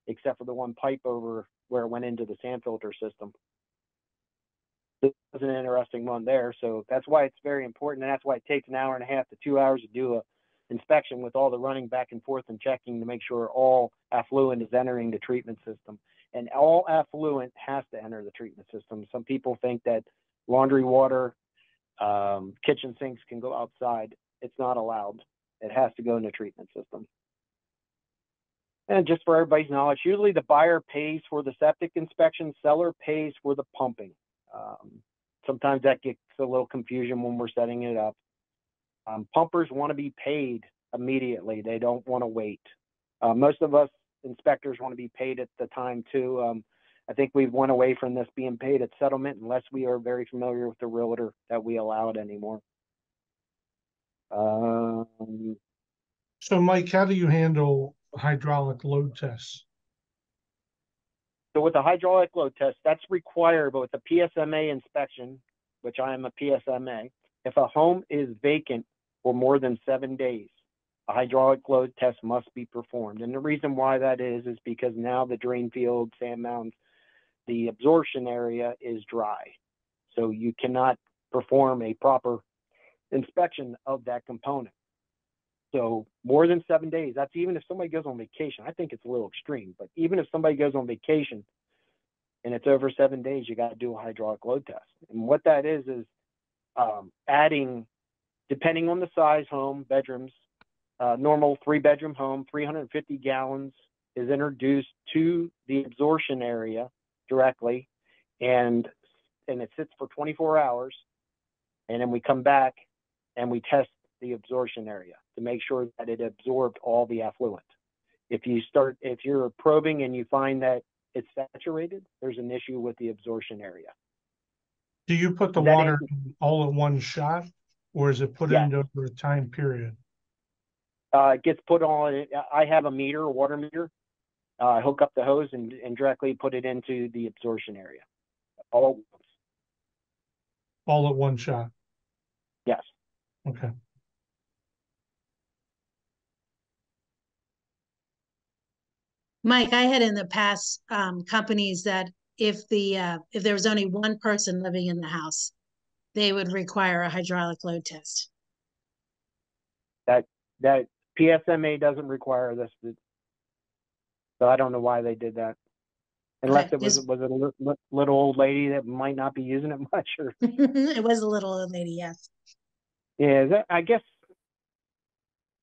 except for the one pipe over where it went into the sand filter system. This was an interesting one there. So that's why it's very important. And that's why it takes an hour and a half to 2 hours to do a inspection with all the running back and forth and checking to make sure all affluent is entering the treatment system. And all affluent has to enter the treatment system. Some people think that laundry water, kitchen sinks can go outside. It's not allowed. It has to go in the treatment system. And just for everybody's knowledge, usually the buyer pays for the septic inspection, seller pays for the pumping. Sometimes that gets a little confusion when we're setting it up. Pumpers want to be paid immediately. They don't want to wait. Most of us inspectors want to be paid at the time too. I think we've went away from this being paid at settlement unless we are very familiar with the realtor that we allow it anymore. So Mike, how do you handle hydraulic load tests? So with the hydraulic load test, that's required, but with the PSMA inspection, which I am a PSMA, if a home is vacant for more than 7 days, a hydraulic load test must be performed. And the reason why that is because now the drain field, sand mounds, the absorption area is dry. So you cannot perform a proper inspection of that component. So more than 7 days, that's even if somebody goes on vacation. I think it's a little extreme, but even if somebody goes on vacation and it's over 7 days, you got to do a hydraulic load test. And what that is adding, depending on the size home, bedrooms, normal 3-bedroom home, 350 gallons is introduced to the absorption area directly, and it sits for 24 hours. And then we come back and we test the absorption area to make sure that it absorbed all the affluent. If you're probing and you find that it's saturated, there's an issue with the absorption area. Do you put the water all at one shot, or is it put in over a time period? It gets put on. I have a meter, a water meter. I hook up the hose and directly put it into the absorption area. All at one shot? Yes. Okay. Mike, I had in the past companies that if there was only one person living in the house, they would require a hydraulic load test. That PSMA doesn't require this, so I don't know why they did that. Unless Okay, it was a little old lady that might not be using it much, or it was a little old lady, yes. yeah, I guess,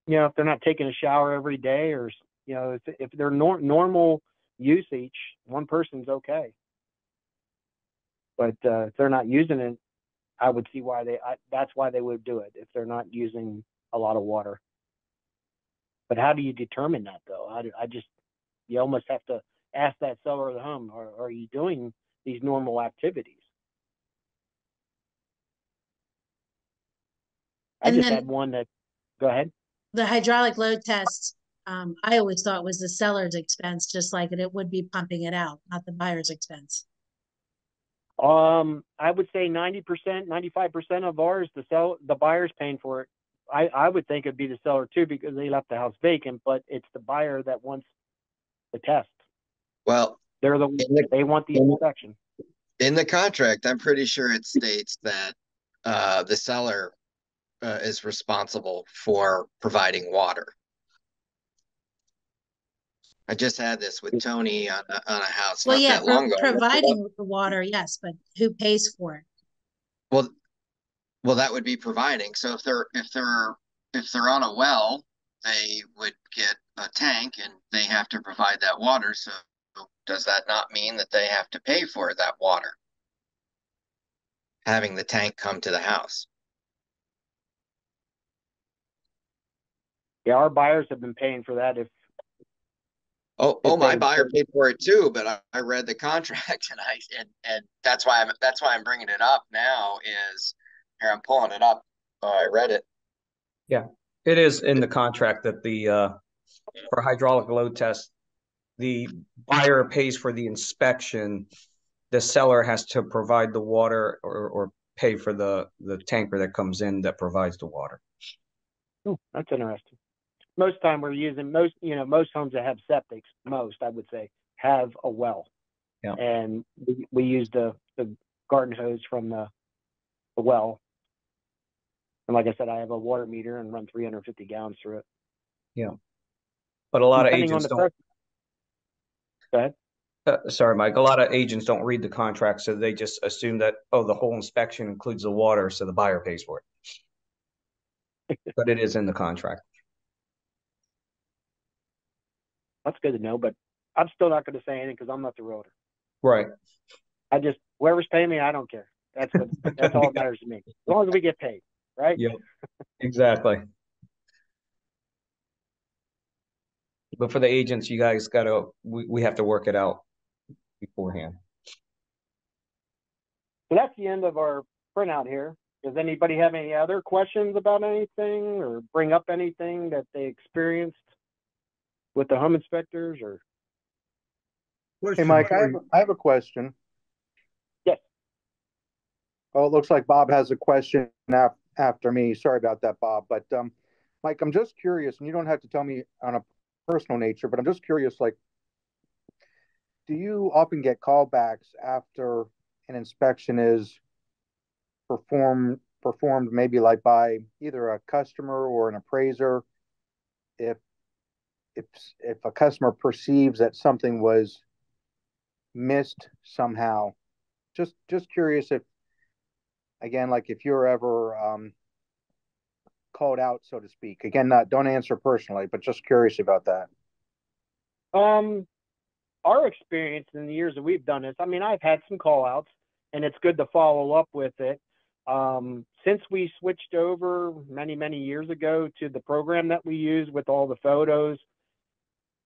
you know, if they're not taking a shower every day, or, you know, if they're normal usage, one person's okay. But if they're not using it, I would see why that's why they would do it, if they're not using a lot of water. But how do you determine that, though? You almost have to ask that seller of the home, are you doing these normal activities? I And just then had one that, go ahead. the hydraulic load test, I always thought was the seller's expense, just like it would be pumping it out, not the buyer's expense. I would say 90%, 95% of ours, the buyer's paying for it. I would think it'd be the seller too, because they left the house vacant, but it's the buyer that wants the test. Well, they want the inspection. In the contract, I'm pretty sure it states that the seller is responsible for providing water. I just had this with Tony on a house Well, not yeah, that long ago. providing the water, yes, but who pays for it? Well, that would be providing. So if they're on a well, they would get a tank and they have to provide that water. So does that not mean that they have to pay for that water? Having the tank come to the house. Yeah, our buyers have been paying for that. My buyer paid for it too, but I read the contract and that's why I'm bringing it up now. Is here, I'm pulling it up. I read it. Yeah, it is in the contract that for hydraulic load test, the buyer pays for the inspection. The seller has to provide the water or pay for the tanker that comes in that provides the water. Oh, that's interesting. Most time we're using most homes that have septics, I would say, have a well. Yeah. And we use the garden hose from the well. And like I said, I have a water meter and run 350 gallons through it. Yeah. But a lot of agents don't. Go ahead. Sorry, Mike. A lot of agents don't read the contract, so they just assume that, the whole inspection includes the water, so the buyer pays for it. But it is in the contract. That's good to know, but I'm still not going to say anything because I'm not the realtor. Right. Whoever's paying me, I don't care. That's all that matters to me. As long as we get paid, right? Yep. Exactly. But for the agents, you guys we have to work it out beforehand. So that's the end of our printout here. Does anybody have any other questions about anything or bring up anything that they experienced with the home inspectors? Or hey, Mike, I have a question. Yes. Oh, it looks like Bob has a question after me. Sorry about that, Bob. But Mike, I'm just curious, and you don't have to tell me on a personal nature, but I'm just curious, like, do you often get callbacks after an inspection is performed maybe like by either a customer or an appraiser, if a customer perceives that something was missed somehow? Just curious if, again, like if you're ever called out, so to speak. Again, don't answer personally, but just curious about that. Our experience in the years that we've done this, I mean, I've had some call outs and it's good to follow up with it. Since we switched over many, many years ago to the program that we use with all the photos,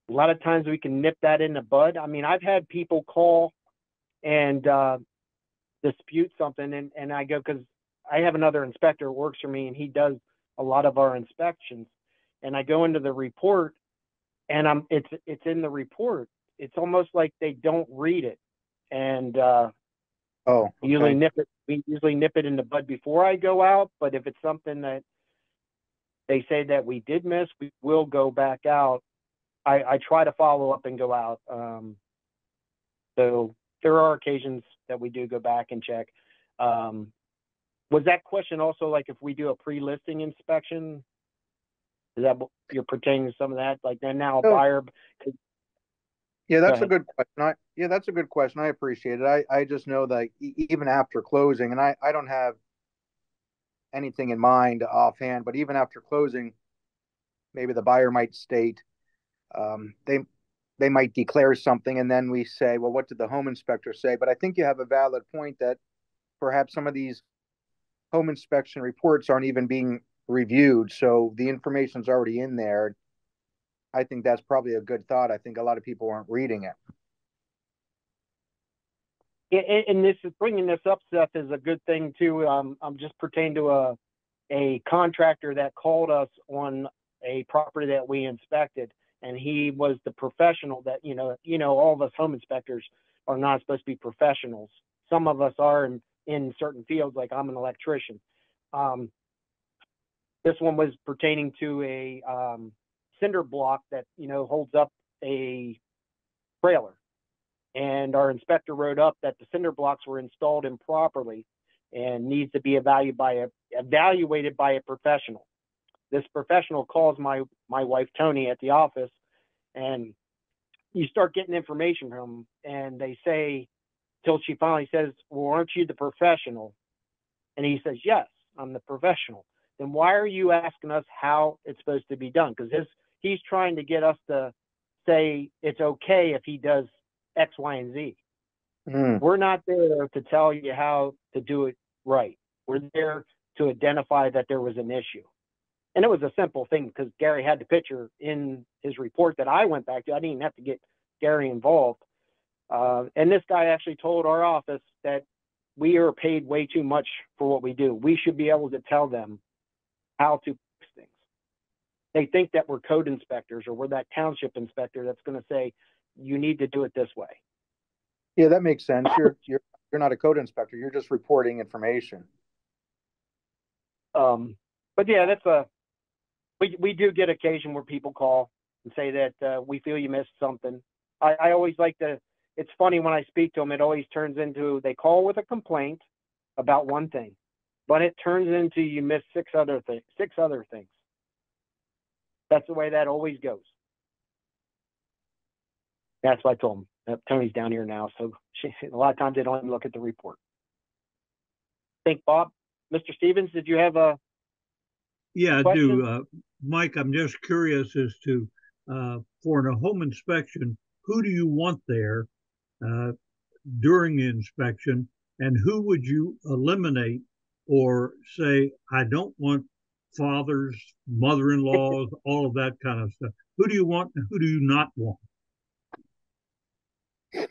a lot of times we can nip that in the bud. I mean, I've had people call and dispute something, and I go, because I have another inspector who works for me and he does a lot of our inspections, and I go into the report and it's in the report. It's almost like they don't read it, and okay. we usually nip it in the bud before I go out. But if it's something that they say that we did miss, we will go back out. I try to follow up and go out. So there are occasions that we do go back and check. Was that question also like if we do a pre-listing inspection? Is that what you're pertaining to some of that? Like they're now a buyer? Yeah, that's a good question. Yeah, that's a good question. I appreciate it. I just know that even after closing, and I don't have anything in mind offhand, but even after closing, maybe the buyer might state they might declare something, and then we say, well, what did the home inspector say? But I think you have a valid point that perhaps some of these home inspection reports aren't even being reviewed, so the information's already in there. I think that's probably a good thought. I think a lot of people aren't reading it. And this is bringing this up, Seth, is a good thing too. I'm just pertaining to a contractor that called us on a property that we inspected, and he was the professional that, all of us home inspectors are not supposed to be professionals. Some of us are in certain fields, like I'm an electrician. This one was pertaining to a cinder block that, holds up a trailer. And our inspector wrote up that the cinder blocks were installed improperly and needs to be evaluated by a professional. This professional calls my wife, Tony, at the office, and you start getting information from them, and they say, till she finally says, well, aren't you the professional? And he says, yes, I'm the professional. Then why are you asking us how it's supposed to be done? Because he's trying to get us to say it's okay if he does X, Y, and Z. We're not there to tell you how to do it right. We're there to identify that there was an issue. And it was a simple thing because Gary had the picture in his report that I went back to. I didn't even have to get Gary involved. And this guy actually told our office that we are paid way too much for what we do. We should be able to tell them how to fix things. They think that we're code inspectors or we're that township inspector that's going to say, you need to do it this way. Yeah, that makes sense. You're not a code inspector. You're just reporting information. But yeah, we do get occasion where people call and say that we feel you missed something. I always like to, it's funny when I speak to them, it always turns into, they call with a complaint about one thing, but it turns into you missed six other things. That's the way that always goes. That's what I told him. Tony's down here now, so a lot of times they don't even look at the report. I think, Bob, Mr. Stevens, did you have a Yeah, question? I do. Mike, I'm just curious as to, for a home inspection, who do you want there during the inspection, and who would you eliminate or say, I don't want fathers, mother-in-laws, all of that kind of stuff? Who do you want and who do you not want?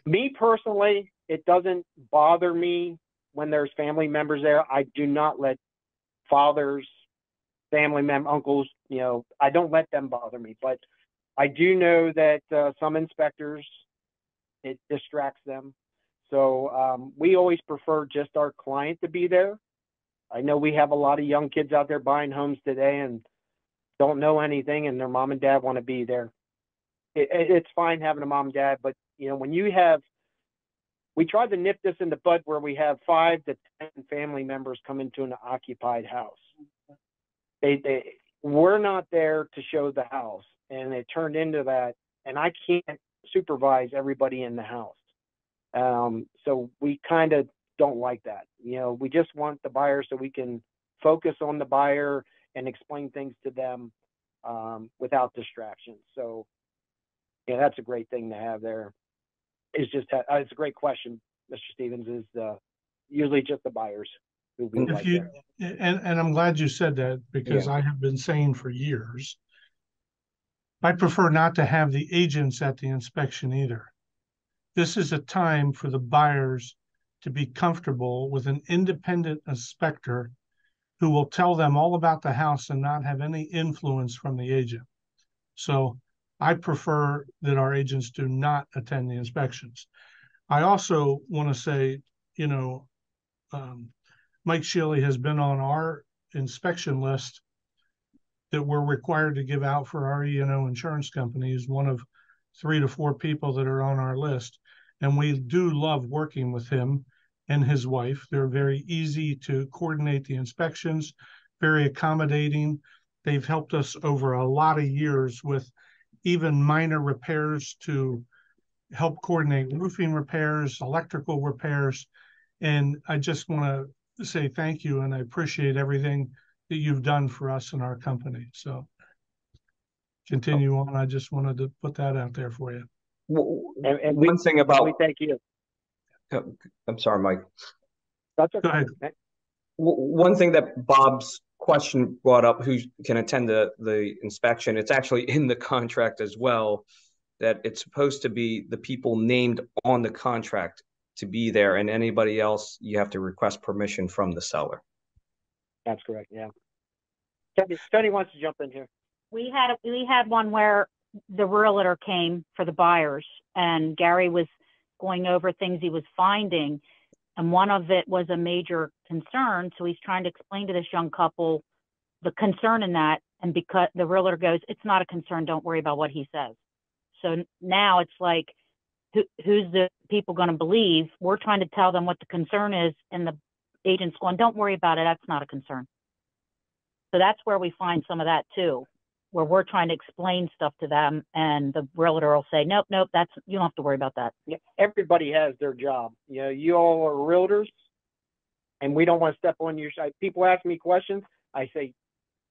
Me personally, it doesn't bother me when there's family members there. I do not let fathers, family members, uncles, I don't let them bother me. But I do know that some inspectors, it distracts them. So we always prefer just our client to be there. I know we have a lot of young kids out there buying homes today and don't know anything, and their mom and dad want to be there. It's fine having a mom and dad, but when you have, we tried to nip this in the bud where we have 5 to 10 family members come into an occupied house. We're not there to show the house, and it turned into that, and I can't supervise everybody in the house. So we kind of don't like that. We just want the buyer so we can focus on the buyer and explain things to them without distractions. So yeah, that's a great thing to have there. It's just, it's a great question, Mr. Stevens, is usually just the buyers who we like there. And I'm glad you said that because I have been saying for years, I prefer not to have the agents at the inspection either. This is a time for the buyers to be comfortable with an independent inspector who will tell them all about the house and not have any influence from the agent. So I prefer that our agents do not attend the inspections. I also want to say, Mike Shealy has been on our inspection list that we're required to give out for our E&O insurance company. He's one of 3 to 4 people that are on our list. And we do love working with him. and his wife. They're very easy to coordinate the inspections, very accommodating. They've helped us over a lot of years with even minor repairs to help coordinate roofing repairs, electrical repairs. And I just want to say thank you, and I appreciate everything that you've done for us and our company. So continue on. I just wanted to put that out there for you. And one thing about, we thank you. I'm sorry, Mike. That's okay. Go ahead. One thing that Bob's question brought up, who can attend the inspection, it's actually in the contract as well, that it's supposed to be the people named on the contract to be there, and anybody else, you have to request permission from the seller. That's correct, yeah. Tony wants to jump in here. We had one where the realtor came for the buyers, and Gary was going over things he was finding, and one of it was a major concern. So he's trying to explain to this young couple the concern in that, and because the realtor goes, "It's not a concern. Don't worry about what he says." So now it's like, who's the people going to believe? We're trying to tell them what the concern is, and the agent's going, "Don't worry about it. That's not a concern." So that's where we find some of that too, where we're trying to explain stuff to them, and the realtor will say, "Nope, you don't have to worry about that." Yeah, everybody has their job. You know, you all are realtors, and we don't want to step on your side. People ask me questions. I say,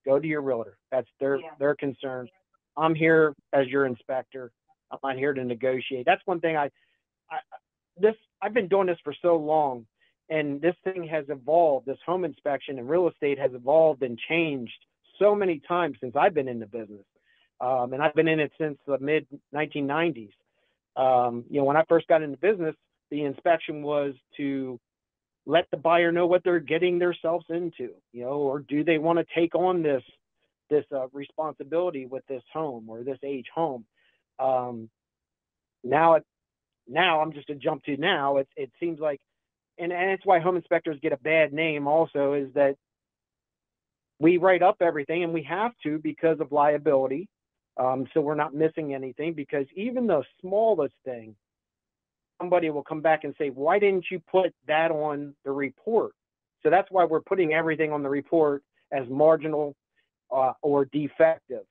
go to your realtor. That's their concern. I'm here as your inspector. I'm not here to negotiate. That's one thing I've been doing this for so long, and this thing has evolved. This home inspection and real estate has evolved and changed so many times since I've been in the business. And I've been in it since the mid 1990s. You know, when I first got into business, the inspection was to let the buyer know what they're getting themselves into, you know, or do they want to take on this responsibility with this home or this age home. Now I'm just to jump to now. It seems like, and it's why home inspectors get a bad name also, is that we write up everything, and we have to because of liability. So we're not missing anything, because even the smallest thing, somebody will come back and say, "Why didn't you put that on the report?" So that's why we're putting everything on the report as marginal or defective.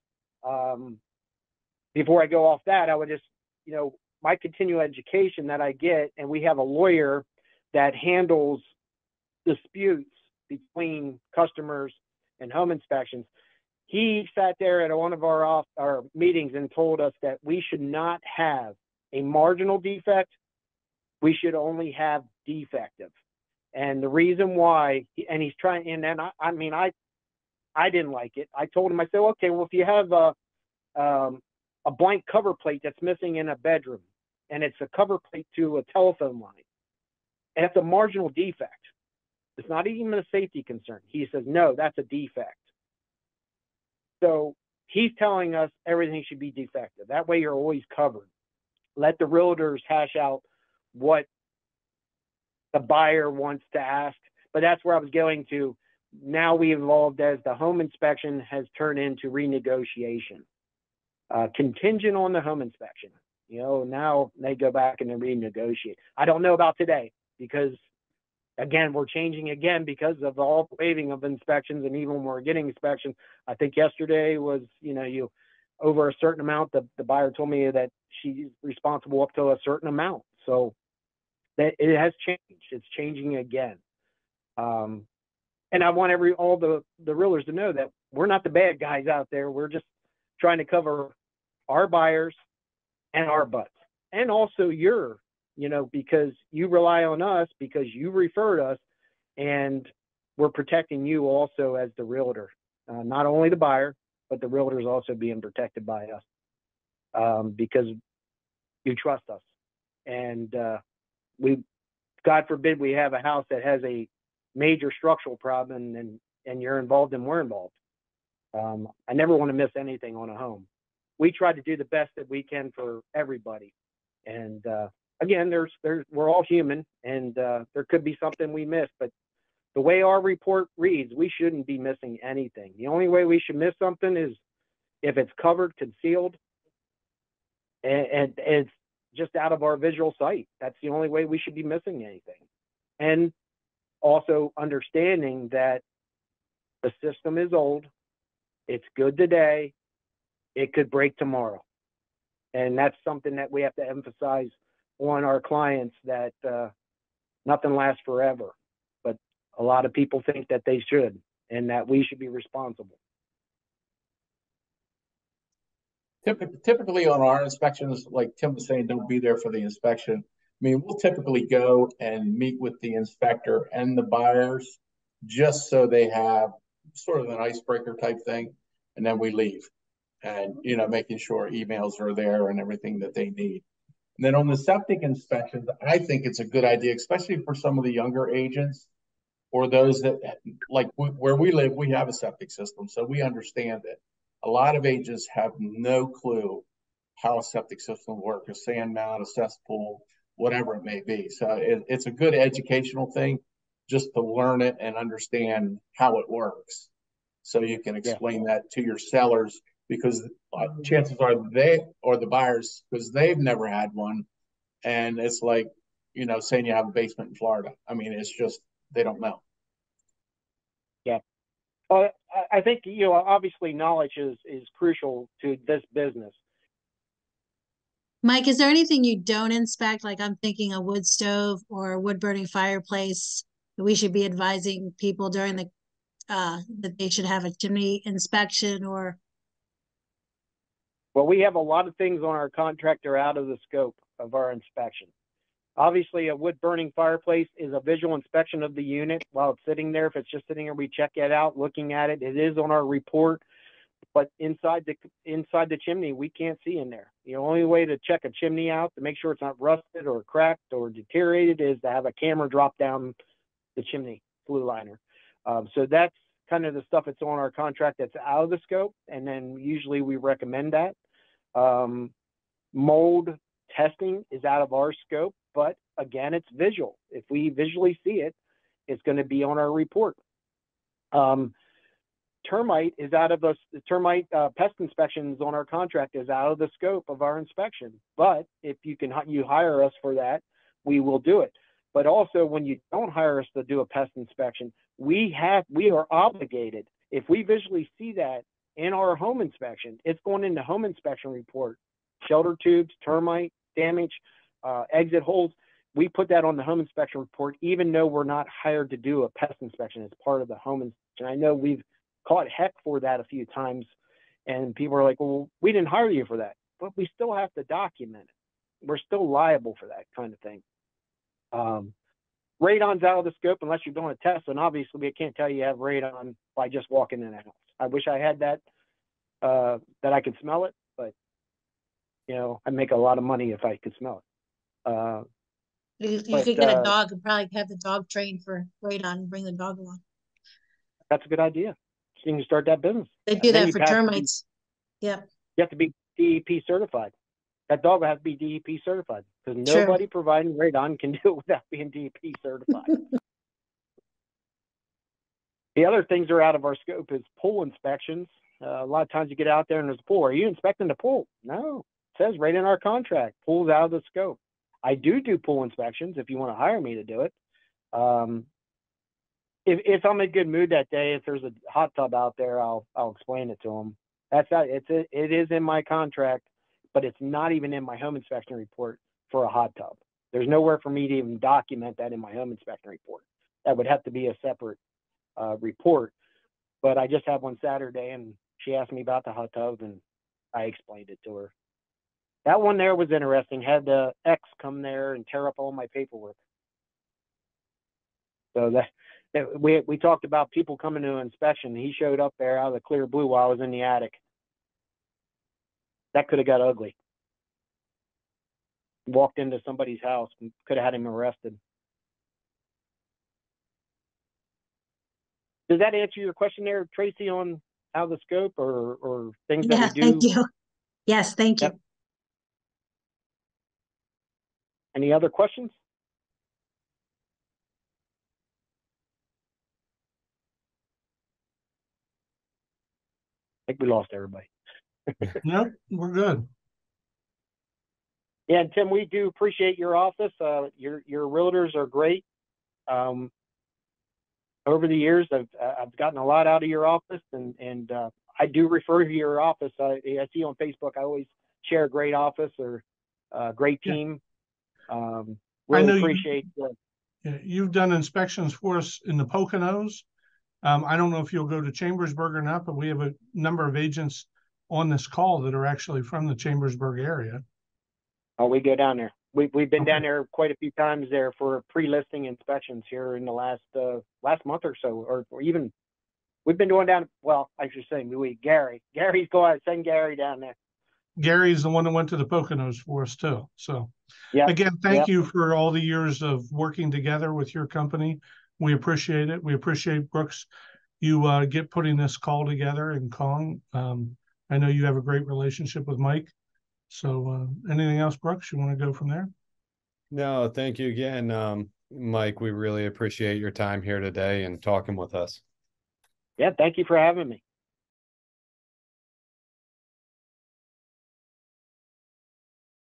Before I go off that, I would just, you know, my continual education that I get, and we have a lawyer that handles disputes between customers and home inspections. He sat there at one of our meetings and told us that we should not have a marginal defect. We should only have defective. And the reason why, and he's trying, and then I mean, I didn't like it. I told him, I said, okay, well, if you have a blank cover plate that's missing in a bedroom, and it's a cover plate to a telephone line, and it's a marginal defect, it's not even a safety concern. He says, no, that's a defect. So he's telling us everything should be defective. That way you're always covered. Let the realtors hash out what the buyer wants to ask. But that's where I was going to. Now we evolved as the home inspection has turned into renegotiation. Contingent on the home inspection. You know, now they go back and they renegotiate. I don't know about today, because again, we're changing again because of all waiving of inspections, and even when we're getting inspections. I think yesterday was, you know, you over a certain amount, the buyer told me that she's responsible up to a certain amount. So that it has changed. It's changing again. And I want all the realtors to know that we're not the bad guys out there. We're just trying to cover our buyers and our butts, and also your, you know, because you rely on us, because you referred us, and we're protecting you also as the realtor. Not only the buyer, but the realtor is also being protected by us, because you trust us. And God forbid we have a house that has a major structural problem, and you're involved and we're involved. I never want to miss anything on a home. We try to do the best that we can for everybody. And again, we're all human, and there could be something we miss, but the way our report reads, we shouldn't be missing anything. The only way we should miss something is if it's covered, concealed, and it's just out of our visual sight. That's the only way we should be missing anything. and also understanding that the system is old, it's good today, it could break tomorrow. And that's something that we have to emphasize on our clients, that nothing lasts forever. But a lot of people think that they should, and that we should be responsible. Typically on our inspections, like Tim was saying, don't be there for the inspection. I mean, we'll typically go and meet with the inspector and the buyers just so they have sort of an icebreaker type thing, and then we leave. And, you know, making sure emails are there and everything that they need. And then on the septic inspections, I think it's a good idea, especially for some of the younger agents or those that, like where we live, we have a septic system, so we understand it. A lot of agents have no clue how a septic system works, a sand mound, a cesspool, whatever it may be. So it's a good educational thing just to learn it and understand how it works. So you can explain that to your sellers, because chances are they, or the buyers, because they've never had one. And it's like, you know, saying you have a basement in Florida. I mean, it's just, they don't know. Yeah. Well, I think, you know, obviously knowledge is crucial to this business. Mike, is there anything you don't inspect? Like I'm thinking a wood stove or a wood burning fireplace that we should be advising people during the, that they should have a chimney inspection or? Well, we have a lot of things on our contract that are out of the scope of our inspection. Obviously, a wood burning fireplace is a visual inspection of the unit while it's sitting there. If it's just sitting there, we check it out, looking at it. It is on our report, but inside the chimney, we can't see in there. The only way to check a chimney out to make sure it's not rusted or cracked or deteriorated is to have a camera drop down the chimney flue liner. So that's kind of the stuff that's on our contract that's out of the scope, and then usually we recommend that. Mold testing is out of our scope, but again, it's visual. If we visually see it, it's going to be on our report. Termite is out of the termite pest inspections on our contract is out of the scope of our inspection. But if you hire us for that, we will do it. But also, when you don't hire us to do a pest inspection, we are obligated. If we visually see that in our home inspection, it's going in the home inspection report. Shelter tubes, termite damage, exit holes. We put that on the home inspection report, even though we're not hired to do a pest inspection as part of the home inspection. I know we've caught heck for that a few times, and people are like, well, we didn't hire you for that, but we still have to document it. We're still liable for that kind of thing. Radon's out of the scope unless you're doing a test, and obviously we can't tell you have radon by just walking in a house. I wish I had that, that I could smell it, but you know, I'd make a lot of money if I could smell it. You could get a dog and probably have the dog trained for radon and bring the dog along. That's a good idea. So you can start that business. They do that for termites. Yep. You have to be DEP certified. That dog will have to be DEP certified, because nobody providing radon can do it without being DEP certified. The other things that are out of our scope is pool inspections. A lot of times you get out there and there's a pool. Are you inspecting the pool? No. It says right in our contract, pool's out of the scope. I do pool inspections if you want to hire me to do it. If I'm in a good mood that day, if there's a hot tub out there, I'll explain it to them. It is in my contract, but it's not even in my home inspection report for a hot tub. There's nowhere for me to even document that in my home inspection report. That would have to be a separate report. But I just had one Saturday, and she asked me about the hot tub, and I explained it to her. That one there was interesting. Had the ex come there and tear up all my paperwork. So we talked about people coming to an inspection. He showed up there out of the clear blue while I was in the attic. That could have got ugly. Walked into somebody's house and could have had him arrested. Does that answer your question there, Tracy, on how the scope or things that we do? Thank you. Yes, thank you. Yep. Any other questions? I think we lost everybody. Nope, we're good. Yeah, and Tim, we do appreciate your office. Your realtors are great. Over the years, I've gotten a lot out of your office, and I do refer to your office. I see on Facebook, I always share a great office or a great team. Really appreciate you've done inspections for us in the Poconos. I don't know if you'll go to Chambersburg or not, but we have a number of agents on this call that are actually from the Chambersburg area. Oh, we go down there. We've been down there quite a few times there for pre-listing inspections here in the last month or so, or even we've been going down. Well, I should say Gary's going. Send Gary down there. Gary's the one that went to the Poconos for us too. So again, thank you for all the years of working together with your company. We appreciate it. We appreciate, Brooks, you putting this call together in Kong. I know you have a great relationship with Mike. So anything else, Brooks, you want to go from there? No, thank you again, Mike. We really appreciate your time here today and talking with us. Yeah, thank you for having me.